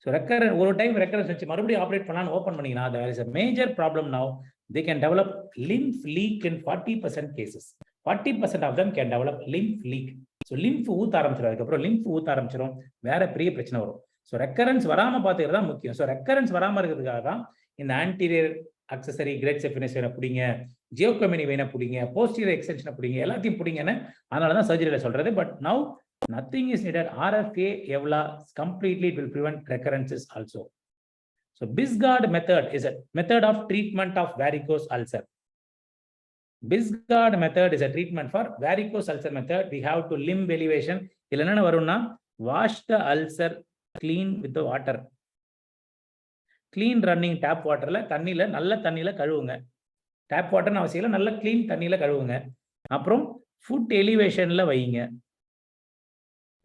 So recurrent ஒரு time recurrence வச்சு மறுபடியும் operate பண்ணான்னு open பண்ணீங்கன்னா there is a major problem now. They can develop lymph leak in 40% cases. 40% of them can develop lymph leak. So lymph ஊத்த ஆரம்பிச்சிடும், அதுக்கப்புறம் lymph ஊத்த ஆரம்பிச்சிடும், வேற பெரிய பிரச்சனை வரும். ஸோ ரெக்கரன்ஸ் வராம பார்த்துக்கிறது தான் முக்கியம். ஸோ ரெக்கரன்ஸ் வராம இருக்கிறதுக்காக தான் இந்த ஆன்டீரியர் அக்சசரி கிரேட் செஃபினஸ் வேணா பிடிங்க, ஜியோகமினி வேணா பிடிங்க, போஸ்டீரியர் எக்ஸ்டென்ஷனை பிடிங்க, எல்லாத்தையும் பிடிங்கன்னு அதனால தான் சர்ஜரியில சொல்றது. But now nothing is needed. RFA, EVLA, completely it will prevent recurrences also. So Bisgard method is a method of treatment of varicose ulcer. Bisgard method is a treatment for varicose ulcer method. We have to limb elevation. இதுல என்ன வரும்னா wash the ulcer clean with the water. Clean running tap waterல தண்ணில நல்ல தண்ணில கழுவுங்க. Tap water அவசியம் இல்லை, நல்ல clean தண்ணில கழுவுங்க. அப்புறம் foot elevationல வைங்க.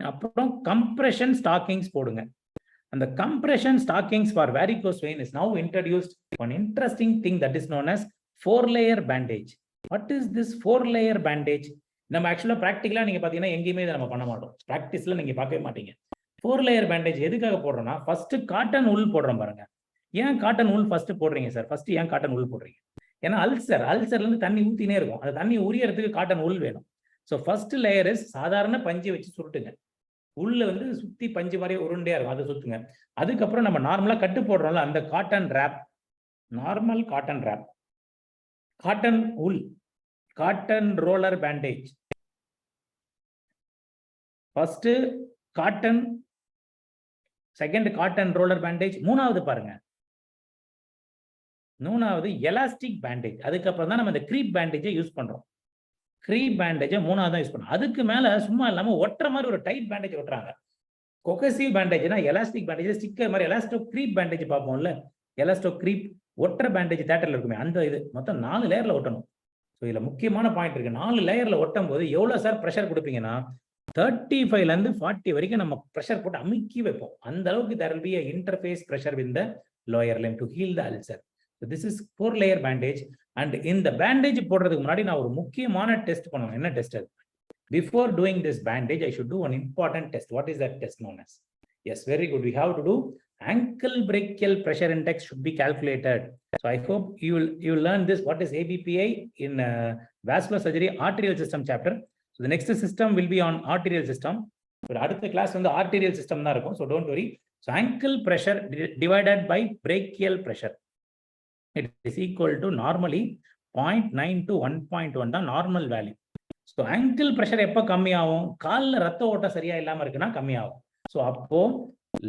அப்புறம் compression stockings போடுங்க. And the compression stockings for varicose vein is now introduced one interesting thing that is known as 4-layer bandage. What is this 4-layer bandage? நம்ம ஆக்சுவலா பிராக்டிகலா நீங்க பாத்தீங்கன்னா எங்கேயுமே இதை நம்ம பண்ண மாட்டோம். பிராக்டிஸ்ல நீங்க பார்க்கவே மாட்டீங்க. 4-layer bandage எதுக்காக போடுறோம்னா ஃபர்ஸ்ட் காட்டன் உல் போடுறோம் பாருங்க. ஏன் காட்டன் உல் ஃபர்ஸ்ட் போடுறீங்க சார்? ஃபர்ஸ்ட் ஏன் காட்டன் உல் போடுறீங்க? ஏன்னா அல்சர்ல இருந்து தண்ணி ஊத்தினே இருக்கும். அந்த தண்ணி உரியறதுக்கு காட்டன் உல் வேணும். ஸோ ஃபர்ஸ்ட் லேயர் இஸ் சாதாரண பஞ்சு வச்சு சுருட்டுங்க. உள்ள வந்து சுத்தி பஞ்சு மாதிரி உருண்டையா இருக்கும், அதை சுத்துங்க. அதுக்கப்புறம் நம்ம நார்மலா கட்டு போடுறோம்ல அந்த cotton wrap, normal cotton wrap, cotton wool, cotton roller bandage, first cotton, second cotton roller bandage, மூணாவது பாருங்க, மூணாவது எலாஸ்டிக் பேண்டேஜ். அதுக்கப்புறம் தான் நம்ம இந்த கிரீப் பேண்டேஜை யூஸ் பண்றோம். கிரீப் பேண்டேஜை மூணாவது தான் யூஸ் பண்ணுறோம். அதுக்கு மேல சும்மா இல்லாம ஒட்டுற மாதிரி ஒரு டைட் பேண்டேஜ் ஒட்டுறாங்க. கொகசிவ் பேண்டேஜ்னா எலாஸ்டிக் பேண்டேஜ், ஸ்டிக்கர் மாதிரி எலாஸ்டோ கிரீப் பேண்டேஜ் பார்ப்போம்ல, எலாஸ்டோ கிரீப் ஒட்டுற பேண்டேஜ் தேட்டர்ல இருக்குமே அந்த இது மொத்தம் 4 லேயர்ல ஒட்டணும். ஸோ இதுல முக்கியமான பாயிண்ட் இருக்கு. 4 லேயர்ல ஒட்டும் போது எவ்வளவு சார் ப்ரெஷர் கொடுப்பீங்கன்னா 35ல இருந்து 40 வரைக்கும் நம்ம ப்ரெஷர் போட்டு அமுக்கி வைப்போம். அந்த அளவுக்கு there will be a interface pressure with the lower limb to heal the ulcer. So this is 4-layer bandage. And in the bandage போடுறதுக்கு முன்னாடி நான் ஒரு முக்கியமான டெஸ்ட் பண்ணணும். என்ன டெஸ்ட் அது? Before doing this bandage, I should do an important test. What is that test known as? Yes, very good. We have to do ankle brachial pressure index should be calculated. So I hope you will learn this. What is ABPI in vascular surgery arterial system chapter. So the next system will be on arterial system. But அடுத்த class வந்து arterial system தான் இருக்கும். So don't worry. So ankle pressure divided by brachial pressure. It is equal to normally 0.9 to 1.1 தான் normal value. So angle pressure எப்போ கம்மியாகும்? காலில் ரத்த ஓட்டம் சரியா இல்லாமல் இருக்குன்னா கம்மியாகும். ஸோ அப்போ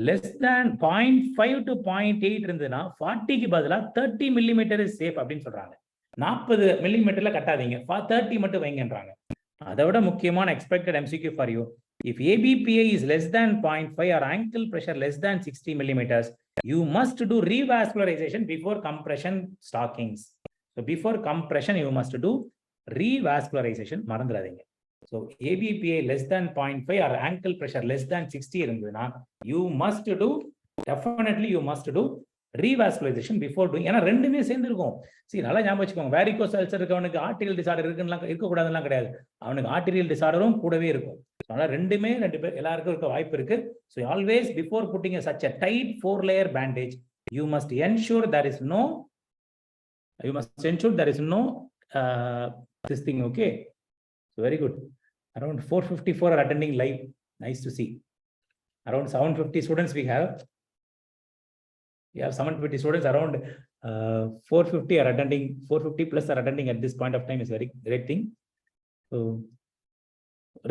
லெஸ் தேன் 0.5 to 0.8 இருந்ததுன்னா 40க்கு பதிலாக 30 மில்லிமீட்டர் இஸ் சேஃப் அப்படின்னு சொல்றாங்க. 40 மில்லிமீட்டர்ல கட்டாதீங்க, 30 மட்டும் வைங்கன்றாங்க. அதை விட முக்கியமான expected MCQ for you, if ABPI is less than 0.5 or ankle pressure less than 60 millimeters, you must do revascularization before compression stockings. So before compression you must do revascularization. மறந்துடாதீங்க. So ABPI less than 0.5 or ankle pressure less than 60 இருந்ததுன்னா you must do, definitely you must do revascularization before doing. ஏன்னா ரெண்டுமே சேர்ந்து இருக்கும். சரி, நல்லா ஞாபகம் வச்சுக்கோங்க. வேரிகோஸ் அல்சர் இருக்கவனுக்கு ஆர்டீரியல் டிசார்டர் இருக்கக்கூடாதுலாம் கிடையாது. அவனுக்கு ஆர்டீரியல் டிசார்டரும் கூடவே இருக்கும். அதனால ரெண்டுமே ரெண்டு பேர் எல்லாருக்கும் இருக்க வாய்ப்பு இருக்கு. So always before pudding such a tight 4-layer bandage, you must ensure there is no this thing. Okay, so very good. Around 454 are attending live. Nice to see. Around 750 students we have. We have 750 students. Around 450 are attending. 450 plus are attending at this point of time is very great thing. So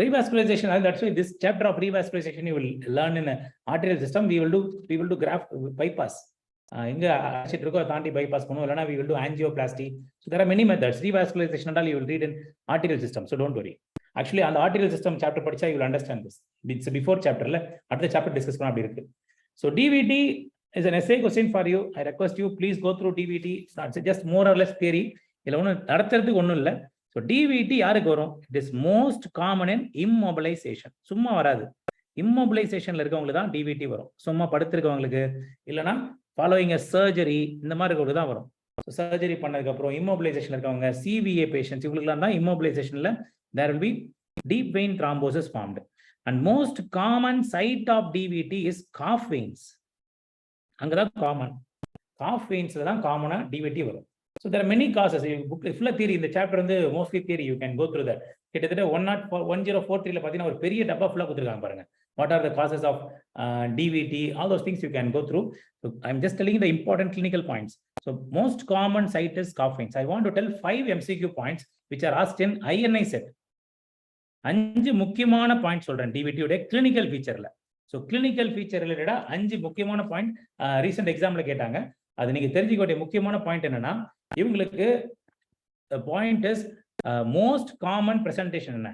revascularization, that's why this chapter of revascularization you will learn in arterial system. We will do graft bypass. இங்க அடிச்சிட்டு இருக்கோ தாண்டி bypass பண்ணுவோம், இல்லைனா we will do angioplasty. So there are many methods. Revascularization and all you will read in arterial system. So don't worry. Actually அந்த arterial system chapter படிச்சா you will understand this. It's before chapterல அடுத்த chapter discuss பண்ண அப்படி இருக்கு. So DVT is an essay question for you. I request you please go through DVT. It's just more or less theory. இதுல ஒன்றும் நடத்துறதுக்கு ஒன்றும் இல்லை. ஸோ DVT யாருக்கு வரும்? It is most common in immobilisation. சும்மா வராது. இம்மொபிலைசேஷன்ல இருக்கவங்களுக்கு தான் DVT வரும். சும்மா படுத்திருக்கவங்களுக்கு இல்லைன்னா ஃபாலோயிங் சர்ஜரி இந்த மாதிரி இருக்கவங்களுக்கு தான் வரும். ஸோ சர்ஜரி பண்ணதுக்கு அப்புறம் இம்மொபிலைசேஷன் இருக்கவங்க, CVA பேஷன்ஸ், இவங்களுக்குலாம் தான் இம்மொபிலைசேஷன்ல there will be deep vein thrombosis formed. And most common site of DVT is calf veins. அங்கதான் காமன், calf veins தான் காமனா DVT வரும். So there are many causes. Full theory இந்த சாப்டர் வந்து mostly theory, you can go through that. கிட்டத்தட்ட 1043ல பாத்தீங்கன்னா ஒரு பெரிய டப்பா ஃபுல்லா கொடுத்திருக்காங்க பாருங்க. What are the causes of DVT? All those things you can go through. So I'm just telling you the important clinical points. So most common site is calf veins. I want to tell 5 MCQ points which are asked in INI set. 5 முக்கியமான point சொல்றேன் DVT உடைய clinical ஃபீச்சர்ல. So clinical feature ரிலேட்டடா 5 முக்கியமான point recent எக்ஸாம்ல கேட்டாங்க. அது நீங்க தெரிஞ்சுக்க வேண்டிய முக்கியமான பாயிண்ட் என்னன்னா, இவங்களுக்கு point is most common presentation என்ன?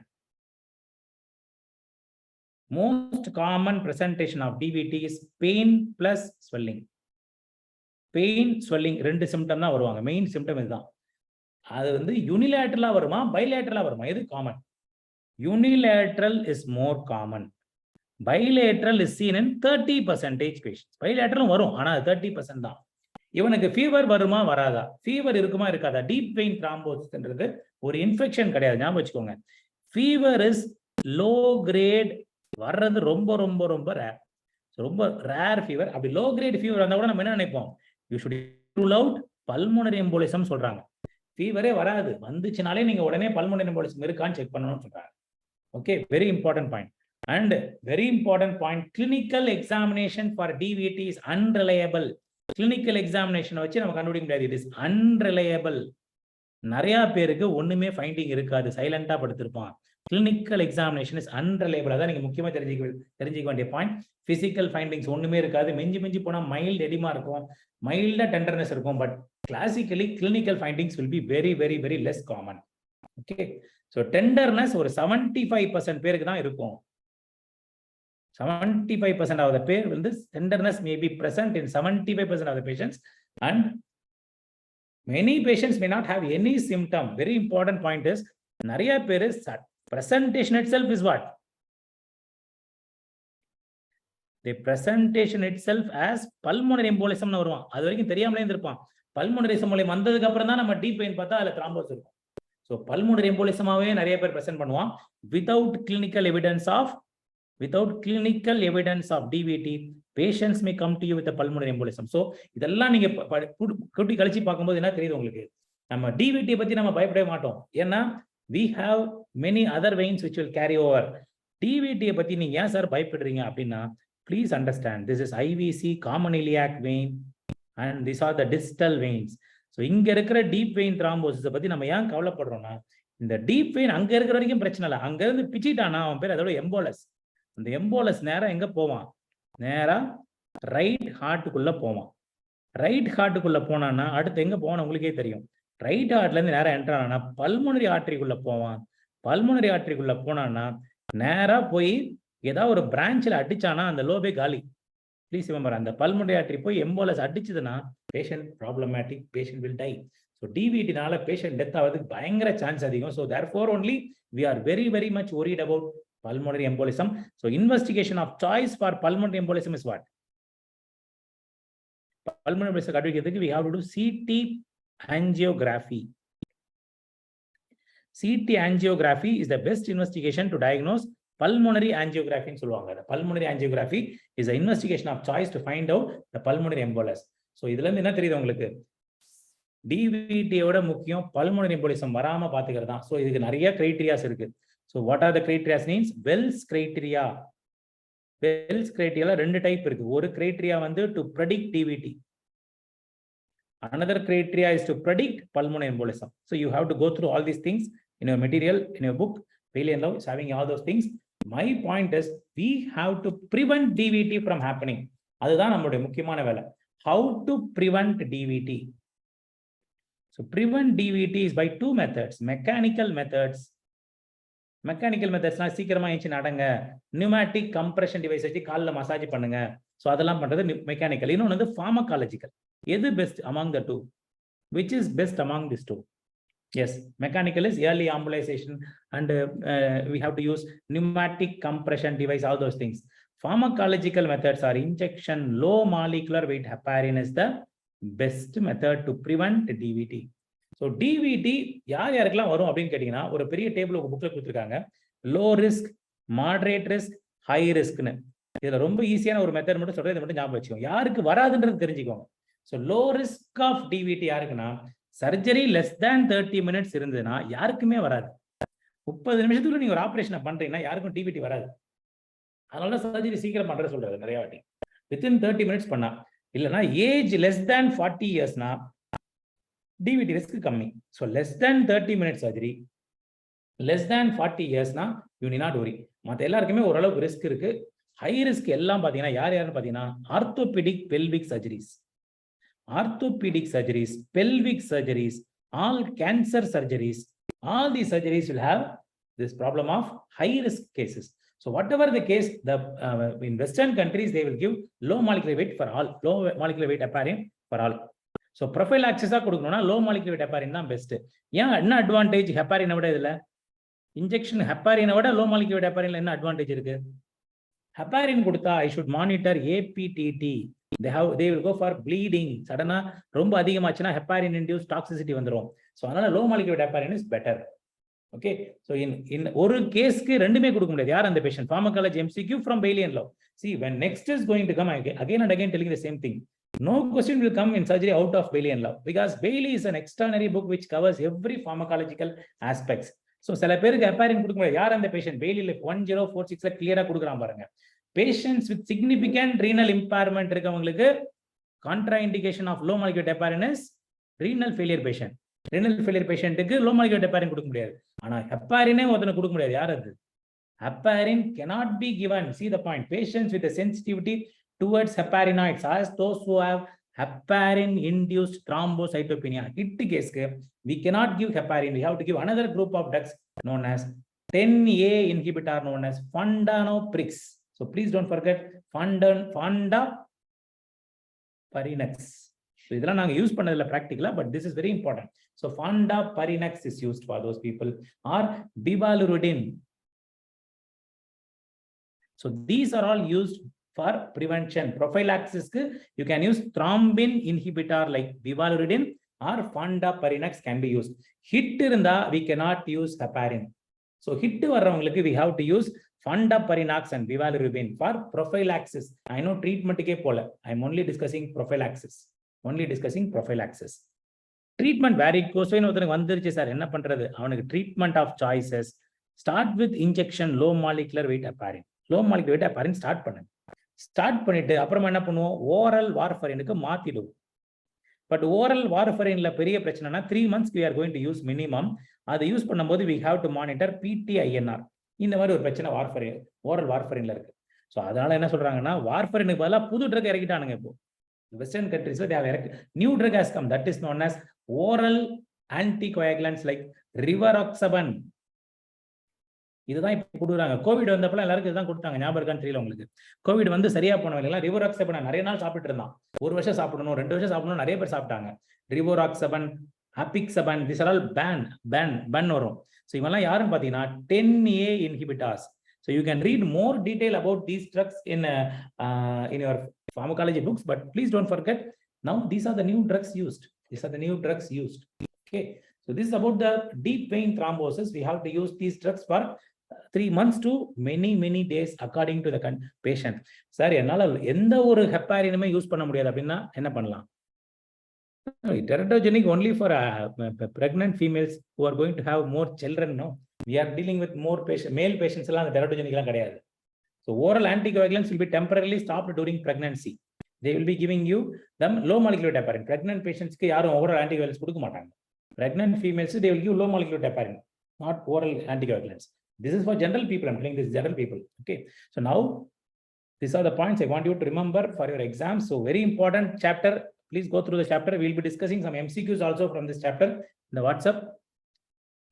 Most common presentation of DVT is pain plus swelling. Pain, swelling ரெண்டு சிம்டம் தான் வருவாங்க. மெயின் சிம்டம் இதுதான். அது வந்து யூனிலேட்டரலா வருமா பைலேட்டரலா வருமா? எது common? Unilateral is more common. bilateral is seen in 30% patients. bilateral வரும் ஆனா 30% தான். இவனுக்கு ஃபீவர் வருமா வராதா? ஃபீவர் இருக்குமா இருக்காதா? டீப் வெயின் த்ராம்போசிஸ்ன்றது ஒரு இன்ஃபெக்ஷன் கிடையாது, ஞாபகம் வச்சுக்கோங்க. ஃபீவர் இஸ் லோ கிரேட், வர்றது ரொம்ப ரொம்ப ரொம்ப ரேர். ரொம்ப ரேர் ஃபீவர். அப்படி லோ கிரேட் ஃபீவர் வந்தா கூட நம்ம என்ன நினைப்போம்? You should rule out pulmonary embolism சொல்றாங்க. ஃபீவரே வராது, வந்துச்சுனாலே நீங்க உடனே பல்மோனரி எம்போலிசம் இருக்கான்னு செக் பண்ணணும்னு சொல்றாங்க. Okay, very important point. And very important point, clinical examination for DVT is unreliable. Clinical examination வச்சு நம்ம கண்டுபிடிக்க முடியாது. It is unreliable. நிறைய பேருக்கு ஒண்ணுமே ஃபைண்டிங் இருக்காது, சைலண்டா படுத்திருப்பான். Clinical examination is unreliable. அதான் நீங்க முக்கியமா தெரிஞ்சுக்க வேண்டிய பாயிண்ட். பிசிக்கல் ஃபைண்டிங்ஸ் ஒண்ணுமே இருக்காது. மிஞ்சி போனா மைல்டு எடிமா இருக்கும், மைல்டா டெண்டர்னஸ் இருக்கும். But classically clinical findings will be very very very less common. Okay, so tenderness ஒரு 75% பேருக்கு தான் இருக்கும். 75% of the pair will this tenderness may be present in 75% of the patients, and many patients may not have any symptom. Very important point is nariya pair is presentation itself is what? The presentation itself as pulmonary embolism nu varum. Adu varaikkum theriyamale irundhirpan. Pulmonary embolism vandadukku appuram dhaan nama deep vein paatha adha thrombosis irukum. So pulmonary embolism ave nariya pair present பண்ணுவான் without clinical evidence of DVT. Patients may come to you with a pulmonary embolism. So இதெல்லாம் நீங்க குட்டி கழிச்சு பார்க்கும்போது என்ன தெரியுது உங்களுக்கு? நம்ம DVT பத்தி நம்ம பயப்படவே மாட்டோம். ஏன்னா we have many other veins which will carry over. DVT பத்தி நீங்க ஏன் சார் பயப்படுறீங்க அப்படின்னா, please understand this is IVC, common iliac vein, and these are the distal veins. So இங்க இருக்கிற deep vein thrombosis பத்தி நம்ம ஏன் கவலைப்படுறோம்னா, இந்த deep vein அங்க இருக்கிற வரைக்கும் பிரச்சனை இல்லை. அங்க இருந்து பிச்சிட்டானா அவன் பேர் அதோட எம்போலஸ். அந்த எம்போலஸ் நேரா எங்க போவான்? நேரா ரைட் ஹார்ட்டுக்குள்ள போவான். ரைட் ஹார்ட்டுக்குள்ள போனான்னா அடுத்து எங்க போவான் உங்களுக்கே தெரியும். ரைட் ஹார்ட்ல இருந்து நேரா என்டர் ஆனா பல்மோனரி ஆர்டரிக்குள்ள போவான். பல்மோனரி ஆர்டரிக்குள்ள போனான்னா நேரா போய் ஏதாவது ஒரு பிரான்ச்ல அடிச்சானா அந்த லோபே காலி. ப்ளீஸ் ரிமெம்பர், அந்த பல்மோனரி ஆர்டரி போய் எம்போலஸ் அடிச்சதுன்னா patient problematic, patient will die. So டிவிடினால பேஷண்ட் டெத் ஆகிறதுக்கு பயங்கர சான்ஸ் அதிகம். So therefore only we are very very much worried about pulmonary embolism. So investigation of choice for pulmonary embolism is what? Pulmonary embolism கண்டுபிடிக்கிறதுக்கு we have to do CT angiography. CT angiography is the best investigation to diagnose pulmonary angiography ன்னு சொல்லுவாங்க. Pulmonary angiography is the investigation of choice to find out the pulmonary embolus. So இதுல இருந்து என்ன தெரியுது உங்களுக்கு? DVT ஓட முக்கியம் pulmonary embolism வராம பாத்துக்கிறது தான். So இதுக்கு நிறைய கிரைட்டீரியாஸ் இருக்கு. So what are the criteria means? Wells criteria. Wells criteria ரெண்டு டைப் இருக்கு. ஒரு criteria வந்து to predict DVT. Another criteria is to predict pulmonary embolism. So you have to go through all these things in your material, in your book. Failure and Love is having all those things. My point is we have to prevent DVT from happening. அதுதான் நம்மளுடைய முக்கியமான வேலை. How to prevent DVT? So prevent DVT is by two methods. Mechanical methods சீக்கிரமா ஏஞ்சி நடங்க. Pneumatic compression device வச்சு கால்ல massage பண்ணுங்க. ஸோ அதெல்லாம் பண்றது மெக்கானிக்கல். இன்னொன்று வந்து ஃபார்மகாலஜிக்கல். எது best among the two? Which is best among this two? Yes, mechanical is early embolization and we have to use pneumatic compression device, all those things. Pharmacological methods are injection, low molecular weight heparin is the best method to prevent DVT. So DVD யார் யாருக்கெல்லாம் வரும் அப்படின்னு கேட்டீங்கன்னா, ஒரு பெரிய table உங்க புக்ல கொடுத்துருக்காங்க. Low risk, moderate risk, high ரிஸ்க்னு. இதுல ரொம்ப ஈஸியான ஒரு மெத்தட் மட்டும் சொல்றது, இதை மட்டும் ஞாபகம் வச்சுக்கோங்க. யாருக்கு வராதுன்றது தெரிஞ்சுக்கோங்க. So low risk of DVT யாருக்குன்னா, சர்ஜரி லெஸ் தேன் 30 மினிட்ஸ் இருந்ததுன்னா யாருக்குமே வராது. 30 நிமிஷத்துக்குள்ள நீங்க ஒரு ஆபரேஷனை பண்றீங்கன்னா யாருக்கும் டிவிடி வராது. அதனால சர்ஜரி சீக்கிரம் பண்ற சொல்றது நிறைய வாட்டி. வித்தின் 30 மினிட்ஸ் பண்ணா. இல்லைன்னா age less than 40 இயர்ஸ்னா DVT risk கம்மி. So less than 30 minutes surgery, less than 40 years na you need not worry. மத்த எல்லாருக்குமே ஓரளவுக்கு ரிஸ்க் இருக்கு. ஹை ரிஸ்க் எல்லாம் பாத்தீங்கன்னா யாருன்னு பாத்தீங்கன்னா orthopaedic pelvic surgeries, pelvic surgeries, all cancer surgeries, All these surgeries will have this problem of high risk cases. So whatever the case, in Western countries, they will give low molecular weight for all, low molecular weight heparin for all. So prophylaxis கொடுக்கணும்னா low molecular weight heparin தான் best. ஏன் என்ன advantage ஹெப்பாரினை விட இதுல? Injection ஹெப்பாரினை விட low molecular weight heparinல என்ன advantage இருக்கு? Heparin கொடுத்தா I should monitor APTT. They will go for bleeding. சடனா ரொம்ப அதிகமாச்சுன்னா ஹெப்பாரின் இன்டியூஸ் டாக்ஸிசிட்டி வந்துரும். So அதனால low molecular weight heparin is better. Okay, so in ஒரு கேஸ்க்கு ரெண்டுமே கொடுக்க முடியாது. யார் அந்த patient? Pharmacology MCQ from Bailey and Law. See, when next is going to come, again and again telling the same thing. No question will come in surgery out of Bailey and Law, because Bailey is an extraordinary book which covers every pharmacological aspects. So சில பேருக்கு heparin கொடுக்க முடியாது. யார் அந்த patient? Bailey 1046ல கிளியரா கொடுக்குறான் பாருங்க. Patients with significant renal impairment இருக்கவங்களுக்கு contraindication of low molecular weight heparin is renal failure patient. renal failure பேஷண்ட்டுக்கு low molecular weight heparin கொடுக்க முடியாது. ஆனா ஹெப்பாரினே ஒருத்தனுக்கு கொடுக்க முடியாது. யார் அது? Heparin cannot be given. See the point. Patients with a sensitivity towards heparinoids, as those who have heparin induced thrombocytopenia, hit case, we cannot give heparin. We have to give another group of drugs known as 10A inhibitor known as fundanoprix. So please don't forget fundaparinax. So இதெல்லாம் நாங்க use பண்ணதில்ல practically, but this is very important. So fundaparinax is used for those people, or bivalirudin. So these are all used for prevention. Prophylaxis, you can use thrombin inhibitor like bivalirudin or fundaparinax can be used. Hit irundha, we cannot use heparin. So hit varravungalukku we have to use fundaparinax and bivalirudin for prophylaxis. I know treatment ke pola. I am only discussing prophylaxis. Treatment varicose vein ஒருத்தனுக்கு வந்துருச்சு sir, என்ன பண்றது? அவனுக்கு treatment of choices. Start with injection low molecular weight heparin. Low molecular weight heparin start பண்ணுங்க. Start பண்ணிட்டு அப்புறமா என்ன பண்ணுவோம்? ஓரல் வார்ஃபரினுக்கு மாத்திடுவோம். பட் ஓரல் வார்ஃபரின்ல பெரிய பிரச்சனைனா 3 months we are going to use minimum. அதை யூஸ் பண்ணும்போது we have to monitor PTINR. இந்த மாதிரி ஒரு பிரச்சனை வார்ஃபரின், ஓரல் வார்ஃபரின்ல இருக்கு. ஸோ அதனால என்ன சொல்றாங்கன்னா, வார்ஃபரினுக்கு பதிலாக புது ட்ரக் இறக்கிட்டானுங்க. இப்போ western கண்ட்ரீஸ்ல they have new drug has come, that is known as oral anticoagulants like rivaroxaban. இதுதான் இப்ப கொடுக்குறாங்க. கோவிட் வந்தப்ப எல்லாருக்கும் இதுதான் கொடுத்தாங்க. ஞாபகம் இருக்கான்னு தெரியல உங்களுக்கு. கோவிட் வந்து சரியா போனவங்க ரிவோராக்சபன் நிறைய நாள் சாப்பிட்டு இருந்தான். 1 வருஷம் சாப்பிடணும், 2 வருஷம் சாப்பிடணும், நிறைய பேர் சாப்பிட்டாங்க. ரிவோராக்சபன், அபிக்சபன், திஸ் ஆர் ஆல் பேன் வரும். ஸோ இவெல்லாம் யாருன்னு பார்த்தீங்கன்னா 10A inhibitors. So you can read more detail about these drugs in your pharmacology books, but please don't forget, now these are the new drugs used. Okay, so this is about the deep vein thrombosis. We have to use these drugs for 3 months to many days according to the patient. Sir, என்னால எந்த ஒரு ஹெப்பாரினுமே use பண்ண முடியாது அப்படின்னா என்ன பண்ணலாம்? Teratogenic only for pregnant females who are going to have more children. No, we are dealing with more male patients. எல்லாம் அந்த teratogenic எல்லாம் கிடையாது. So oral anticoagulants will be temporarily stopped during pregnancy. They will be giving you them low molecular weight heparin. Pregnant patients க்கு யாரும் oral anticoagulants கொடுக்க மாட்டாங்க. Pregnant females, they will give low molecular weight heparin, not oral anticoagulants. This is for general people. I'm telling this general people. Okay. So now these are the points I want you to remember for your exams. So very important chapter. Please go through the chapter. We'll be discussing some MCQs also from this chapter in the WhatsApp.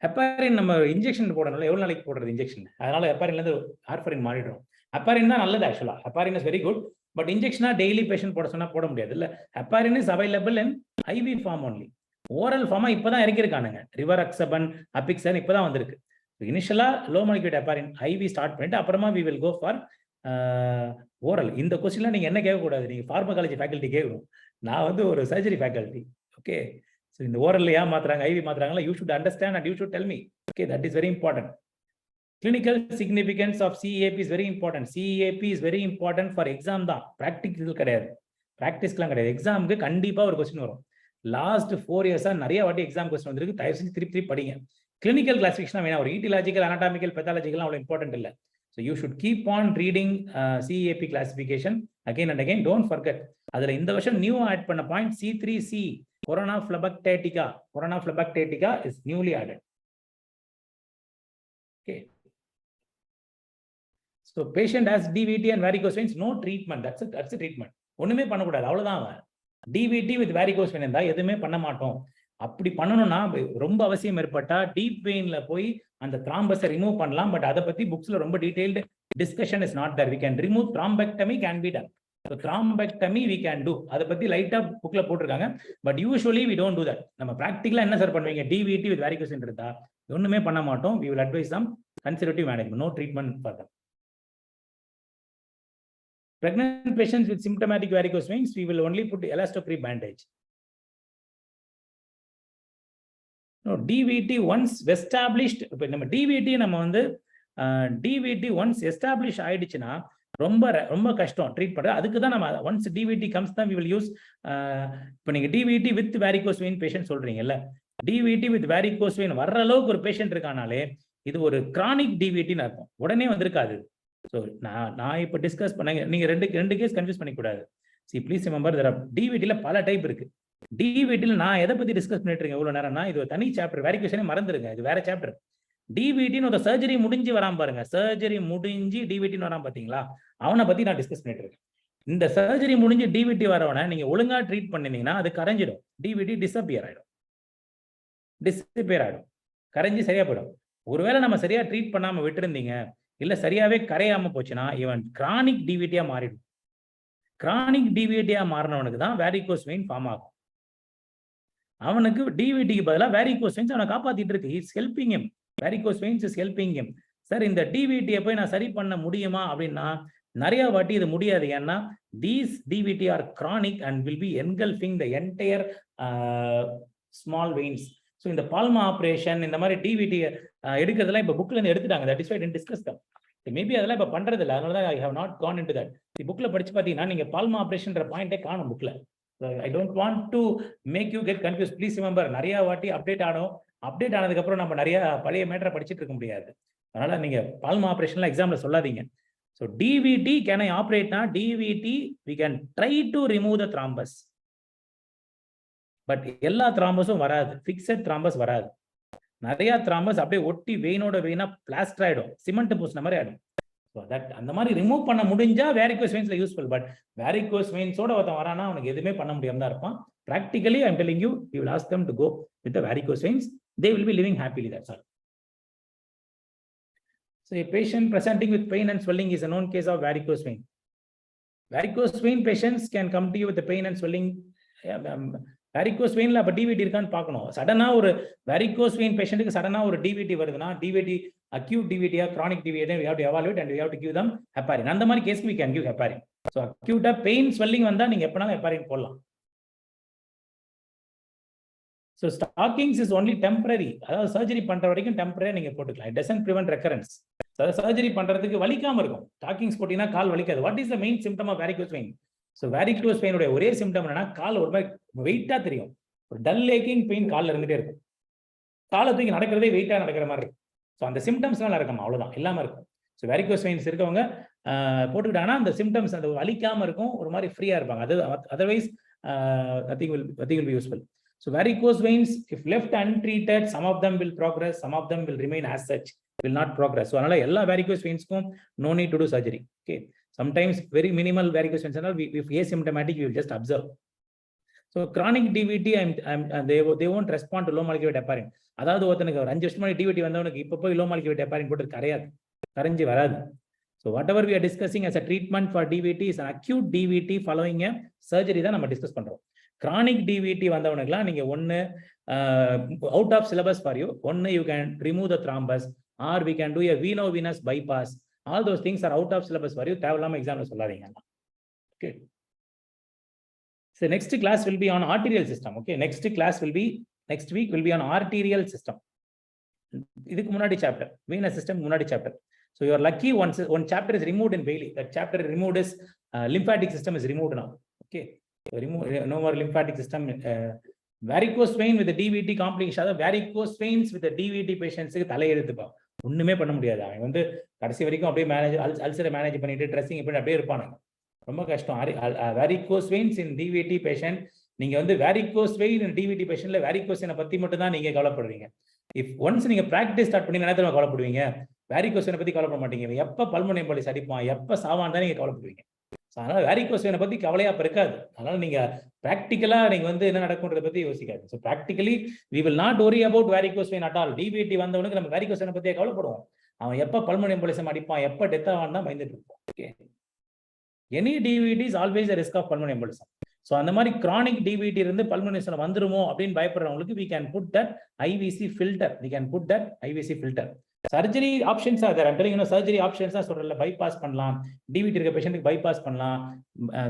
Heparin நம்ம injection போடணும்ல, எவ்வளவு நாளைக்கு போடுறது injection? அதனால ஹெப்பாரின்ல இருந்து warfarin மாறிடும். Heparin தான் நல்லது ஆக்சுவலா. Heparin is very good, but இன்ஜெக்ஷனா டெய்லி பேஷண்ட் போட சொன்னா போட முடியாது இல்ல. Heparin is available in IV form only. Oral ஃபார்மா இப்பதான் இறக்கிருக்கானுங்க. ரிவராக்சபன், அபிக்சன் இப்பதான் வந்திருக்கு. இனிஷியலா low molecule heparin IV start பண்ணிட்டு அப்புறமா we will go for oral. இந்த கொஸ்டின்ல நீங்க என்ன கேட்கக்கூடாது, நீங்க பார்மகாலஜி ஃபேக்கல்டி கேட்கணும். நான் வந்து ஒரு சர்ஜரி ஃபேக்கல்டி. ஓகே, ஸோ இந்த ஓரல்ல ஏன் மாத்துறாங்க, IV மாத்துறாங்களா, you should understand and you should tell me. Okay, that is very important. Clinical significance of CEAP is very important. CEAP is very important for exam தான், practical கிடையாது. ப்ராக்டிஸ்க்குலாம் கிடையாது, எக்ஸாமுக்கு கண்டிப்பா ஒரு கொஸ்டின் வரும். லாஸ்ட் 4 இயர்ஸா நிறைய வாட்டி எக்ஸாம் கொஸ்டின் வந்திருக்கு. தயவு செஞ்சு திருப்பி படிங்க. கிளினிக்கல் கிளாசிஃபிகேஷன் வேணாம், ஒரு ஈட்டிலாஜிக்கல், அனாட்டாமிக்கல், பெத்தாலஜிக்கல் அவ்வளவு இம்பார்ட்டன்ட் இல்லை. So you should keep on reading CEAP classification again and again. Don't forget. அதுல இந்த வருஷம் நியூ ஆட் பண்ண point C3C, corona phlebitis. Corona phlebitis is newly added. Okay. So patient has DVT and varicose veins, no treatment. That's a treatment. ஒண்ணுமே பண்ணக்கூடாது, அவ்வளவுதான். DVT with varicose vein இருந்தா எதுவுமே பண்ண மாட்டோம். அப்படி பண்ணணும்னா ரொம்ப அவசியம் ஏற்பட்டா டீப் வெயின்ல போய் அந்த த்ராம்பஸை ரிமூவ் பண்ணலாம். பட் அதை பத்தி புக்ஸ்ல ரொம்ப detailed discussion is not there. We can remove thrombectomy can be done. So thrombectomy we can do. அதை பத்தி லைட்டா புக்ல போட்டிருக்காங்க. But usually we don't do that. நம்ம பிராக்டிகலா என்ன சார் பண்ணுவீங்க? DVT with varicose vein இருந்தா ஒண்ணுமே பண்ண மாட்டோம். We will advise some conservative management, no treatment for them. Pregnant patients with symptomatic varicose veins, we will only put elastomerate bandage. No, DVT once established, நம்ம DVT நம்ம வந்து DVT once established ஆயிடுச்சுன்னா ரொம்ப ரொம்ப கஷ்டம் ட்ரீட் பண்றது. அதுக்கு தான் நம்ம once DVT comes தான் we will use. இப்போ நீங்க DVT with varicose vein patient சொல்றீங்கல்ல, DVT with varicose vein வர்ற அளவுக்கு ஒரு பேஷண்ட் இருக்கானாலே இது ஒரு கிரானிக் டிவிடின்னு அர்த்தம். உடனே வந்திருக்காது. ஸோ நான் இப்போ டிஸ்கஸ் பண்ண நீங்க ரெண்டு கேஸ் கன்ஃபியூஸ் பண்ணிக்கூடாது. See please remember there are டிவிடியில் பல டைப் இருக்கு. டிவிடியில் நான் எதை பத்தி டிஸ்கஸ் பண்ணிட்டு இருக்கேன் எவ்வளவு நேரம்னா, இது ஒரு தனி சாப்டர். வேரிகோஷனே மறந்துருங்க, இது வேற சாப்டர். டிவிடின்னு ஒரு சர்ஜரி முடிஞ்சு வராம பாருங்க, சர்ஜரி முடிஞ்சு டிவிடின்னு வராம பாத்தீங்களா, அவனை பத்தி நான் டிஸ்கஸ் பண்ணிட்டு இருக்கேன். இந்த சர்ஜரி முடிஞ்சு டிவிடி வரவனை நீங்க ஒழுங்கா ட்ரீட் பண்ணினீங்கன்னா அது கரைஞ்சிடும். டிவிடி டிஸப்பியர் ஆயிடும், கரைஞ்சி சரியா போயிடும். ஒருவேளை நம்ம சரியா ட்ரீட் பண்ணாம விட்டுருந்தீங்க, இல்ல சரியாவே கரையாம போச்சுன்னா இவன் கிரானிக் டிவிடியா மாறிடும். கிரானிக் டிவிடியா மாறினவனுக்கு தான் வேரிகோஸ் வெயின் ஃபார்ம் ஆகும். அவனுக்கு டிவிடிக்கு பதிலாக வேரிகோஸ் வெயின்ஸ் அவனை காப்பாத்திட்டு இருக்கு. It's helping him. Varicose veins is helping him. Sir இந்த டிவிடியை போய் நான் சரி பண்ண முடியுமா அப்படின்னா நிறைய வாட்டி இது முடியாது. ஏன்னா these DVT are chronic and will be engulfing the entire small veins. So இந்த பால்மா ஆப்ரேஷன் இந்த மாதிரி டிவிடி எடுக்கிறதுலாம் இப்போ புக்ல இருந்து எடுத்துட்டாங்க. That is why tend discuss them. Maybe அதெல்லாம் இப்போ பண்றது இல்லை. அதனால தான் I have not gone into that. புக்ல படிச்சு பார்த்தீங்கன்னா நீங்க பால்மா ஆப்ரேஷன்ற பாயிண்டே காணும் புக்ல. I don't want to make you get confuse. Please remember, நிறைய வாட்டி அப்டேட் ஆனதுக்கு அப்புறம் நம்ம நிறைய பழைய மேட்டரை படிச்சுட்டு இருக்க முடியாது. அதனால நீங்க பால்மா ஆப்ரேஷன்ல எக்ஸாம்ல சொல்லாதீங்க. ஸோ டிவிடி கேன் ஐ ஆப்ரேட்னா DVT we can try to remove the thrombus. But எல்லா த்ராம்பஸும் வராது, ஃபிக்ஸட் த்ராம்பஸ் வராது. நிறைய த்ராம்பஸ் அப்படியே ஒட்டி வெயினோட வெயினா பிளாஸ்டர் ஆயிடும், சிமெண்ட் பூசின மாதிரி ஆயிடும். ஸோ தட் அந்த மாதிரி ரிமூவ் பண்ண முடிஞ்சா வேரிகோஸ் வெயின்ஸ்ல யூஸ்ஃபுல். பட் வேரிகோஸ் வெயின்ஸோட ஒருத்தன் வரானா அவனுக்கு எதுவுமே பண்ண முடியாம தான் இருப்பான். Practically, I'm telling you, you will ask them to go with the varicose veins. They will be living happily. That's all. So a patient presenting with pain and swelling is a known case of varicose vein. Varicose vein patients can come to you with the pain and swelling. Varicose vein la DVT irukanu paakano. Suddenly ஒரு varicose vein patient க்கு suddenly ஒரு DVT வருதுனா DVT acute DVT or chronic DVT, we have to evaluate and we have to give them heparin. அந்த மாதிரி கேஸ்க்கு we can give heparin. So acute pain swelling வந்தா நீங்க எப்பனாலும் heparin போடலாம். So stockings is only temporary. அதாவது surgery பண்ற வரைக்கும் temporary நீங்க போட்டுக்கலாம். It doesn't prevent recurrence. Surgery பண்றதுக்கு வலிக்காம இருக்கும். ஸ்டாக்கிங்ஸ் போட்டீங்கன்னா கால் வலிக்காது. What is the main symptom of varicose vein? So varicose vein உடைய ஒரே சிம்டம் என்னன்னா கால் ஒரு மாதிரி வெயிட்டா தெரியும். ஒரு டல் ஏக்கிங் பெயின் கால்ல இருந்துட்டே இருக்கும். காலை தூக்கி நடக்கிறதே வெயிட்டா நடக்கிற மாதிரி இருக்கும். ஸோ அந்த சிம்டம்ஸ்லாம் இருக்கணும், அவ்வளவுதான், இல்லாம இருக்கும். ஸோ varicose veins இருக்கவங்க போட்டுக்கிட்டாங்கன்னா அந்த சிம்டம்ஸ் அந்த வலிக்காம இருக்கும், ஒரு மாதிரி ஃப்ரீயா இருப்பாங்க. அது otherwise nothing will be useful. So varicose veins, if left untreated, some of them will progress, some of them will remain as such, will not progress. So anala ella varicose veins kum no need to do surgery. Okay, sometimes very minimal varicose veins and if asymptomatic we will just observe. So chronic DVT they won't respond to low molecular weight heparin. அதாவது ஒருத்தனுக்கு ஒரு 5 வருஷமா DVT வந்தவனுக்கு இப்போ போய் low molecular weight heparin போட்டு கரைஞ்சு வராது. So whatever we are discussing as a treatment for DVT is an acute DVT following a surgery தான் நம்ம டிஸ்கஸ் பண்றோம். Chronic DVT வந்தவனுக்குலாம் நீங்க ஒன்னு out of syllabus for you, ஒன்னு you can remove the thrombus or we can do a venous bypass. All those things are out of syllabus for you. தேவையில்லாம எக்ஸாம்ல சொல்லாதீங்க. Okay. So next class will be on arterial system. Okay, next week will be on arterial system. இதுக்கு முன்னாடி chapter venous system முன்னாடி chapter. So you are lucky one chapter is removed in Bailey. That chapter removed is lymphatic system is removed now. Okay. Remove no more lymphatic system. Varicose vein with the DVT complication, varicose veins with the DVT patients தலையெழுத்துப்பா, ஒண்ணுமே பண்ண முடியாது. அவன் வந்து கடைசி வரைக்கும் அப்படியே அல்சரை manage பண்ணிட்டு dressing இப்படி அப்படியே இருப்பானுங்க. ரொம்ப கஷ்டம். varicose veins in DVT patient, நீங்க வந்து varicose vein in DVT patientல varicose vein பத்தி மட்டும் தான் நீங்க கவலைப்படுறீங்க. if once நீங்க பிராக்டிஸ் ஸ்டார்ட் பண்ணி நேரத்துல கவலைப்படுவீங்க, varicose vein பத்தி கவலைப்பட மாட்டீங்க. எப்ப பல்மோனரி எம்பாலிஸ் அடிப்பான், எப்ப சாவான் தான் நீங்க கவலைப்படுவீங்க. அதனால வேரிகோஸ் வெயினை பத்தி கவலையா இருக்காது. அதனால நீங்க பிராக்டிக்கலா நீங்க வந்து என்ன நடக்கும்ன்றத பத்தி யோசிக்காது. So practically we will not worry about varicose vein at all. டிபிடி வந்தவனுக்கு நம்ம வேரிகோஸ் வெயினை பத்தியே கவலைப்படுவோம். அவன் எப்ப பல்மோனரி எம்போலிசம் அடிப்பான், எப்ப டெத் ஆவான் தான் பயந்துட்டு இருப்போம். Okay, any DVD is always a risk of pulmonary embolism. So அந்த மாதிரி கிரானிக் டிவிடி இருந்து பல்மோனரி வந்துருமோ அப்படின்னு பயப்படுறவங்களுக்கு we can put that IVC filter. We can put that IVC filter. Surgery options are there. I'm telling you no surgery options தான் சொல்றேன்ல. Bypass பண்ணலாம், DVD இருக்க பேஷண்ட்டுக்கு பைபாஸ் பண்ணலாம்,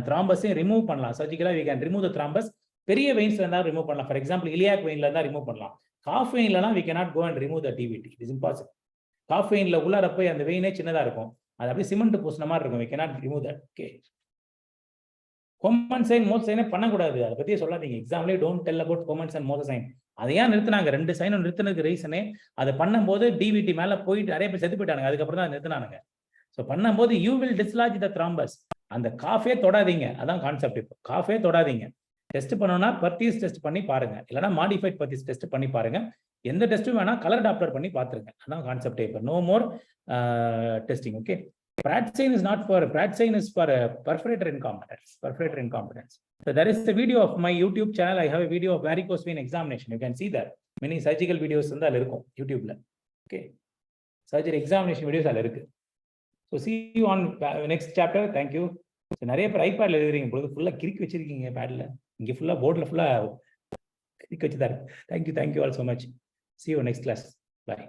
த்ராம்பஸையும் ரிமூவ் பண்ணலாம். சர்ஜிக்கலா we can remove the thrombus. பெரிய வெயின்ஸ்ல இருந்தா remove பண்ணலாம். ஃபார் எக்ஸாம்பிள் இலியாக் வெயின்ல இருந்தா ரிமூவ் பண்ணலாம். காஃப் வெயின்லலாம் we cannot go and remove the DVT. It is impossible. Calf வெயின்ல உள்ளார போய் அந்த வெயினே சின்னதா இருக்கும். அது அப்படியே சிமெண்ட் பூசின மாதிரி இருக்கும். we cannot remove that. Okay, Homan sign Moses சைனே பண்ணக்கூடாது. அதை பத்தியே சொல்லாதீங்க. எக்ஸாம்லேயே don't tell about Homan sign Moses sign. அதை ஏன் நிறுத்தினாங்க? 2 சைனும் நிறுத்தினதுக்கு ரீசனே அதை பண்ணும்போது டிவிடி மேல போயிட்டு நிறைய பேர் செத்து போயிட்டானுங்க. அதுக்கப்புறம் தான் நிறுத்தினானுங்க. ஸோ பண்ணும்போது யூ வில் டிஸ்லாஜ் த த்ராம்பஸ். அந்த காஃபே தொடாதீங்க. அதான் கான்செப்ட். இப்போ காஃபே தொடாதீங்க. டெஸ்ட் பண்ணணும்னா பர்த்தீஸ் டெஸ்ட் பண்ணி பாருங்க, இல்லைனா மாடிஃபைட் பர்த்தீஸ் டெஸ்ட் பண்ணி பாருங்க. எந்த டெஸ்ட்டும் வேணா கலர் டாப்லர் பண்ணி பார்த்துருங்க. அதான் கான்செப்டே. இப்போ no more testing. Okay, Pratt sign is not for Pratt sign is for perforator incompetence. Perforator incompetence. So there is a video of my YouTube channel. I have a video of varicose vein examination. You can see that many surgical videos in the YouTube la. Okay, surgery examination videos alla irukku. So see you on next chapter. Thank you. So நிறைய பேர் ஐபேட்ல எழுதுறீங்க பொழுது ஃபுல்லா கிறுக்கி வச்சிருக்கீங்க. பேட்ல இங்க ஃபுல்லா போர்ட்ல ஃபுல்லா கிறுக்கி வச்சுதான் இருக்கு. Thank you all so much. See you next class. Bye.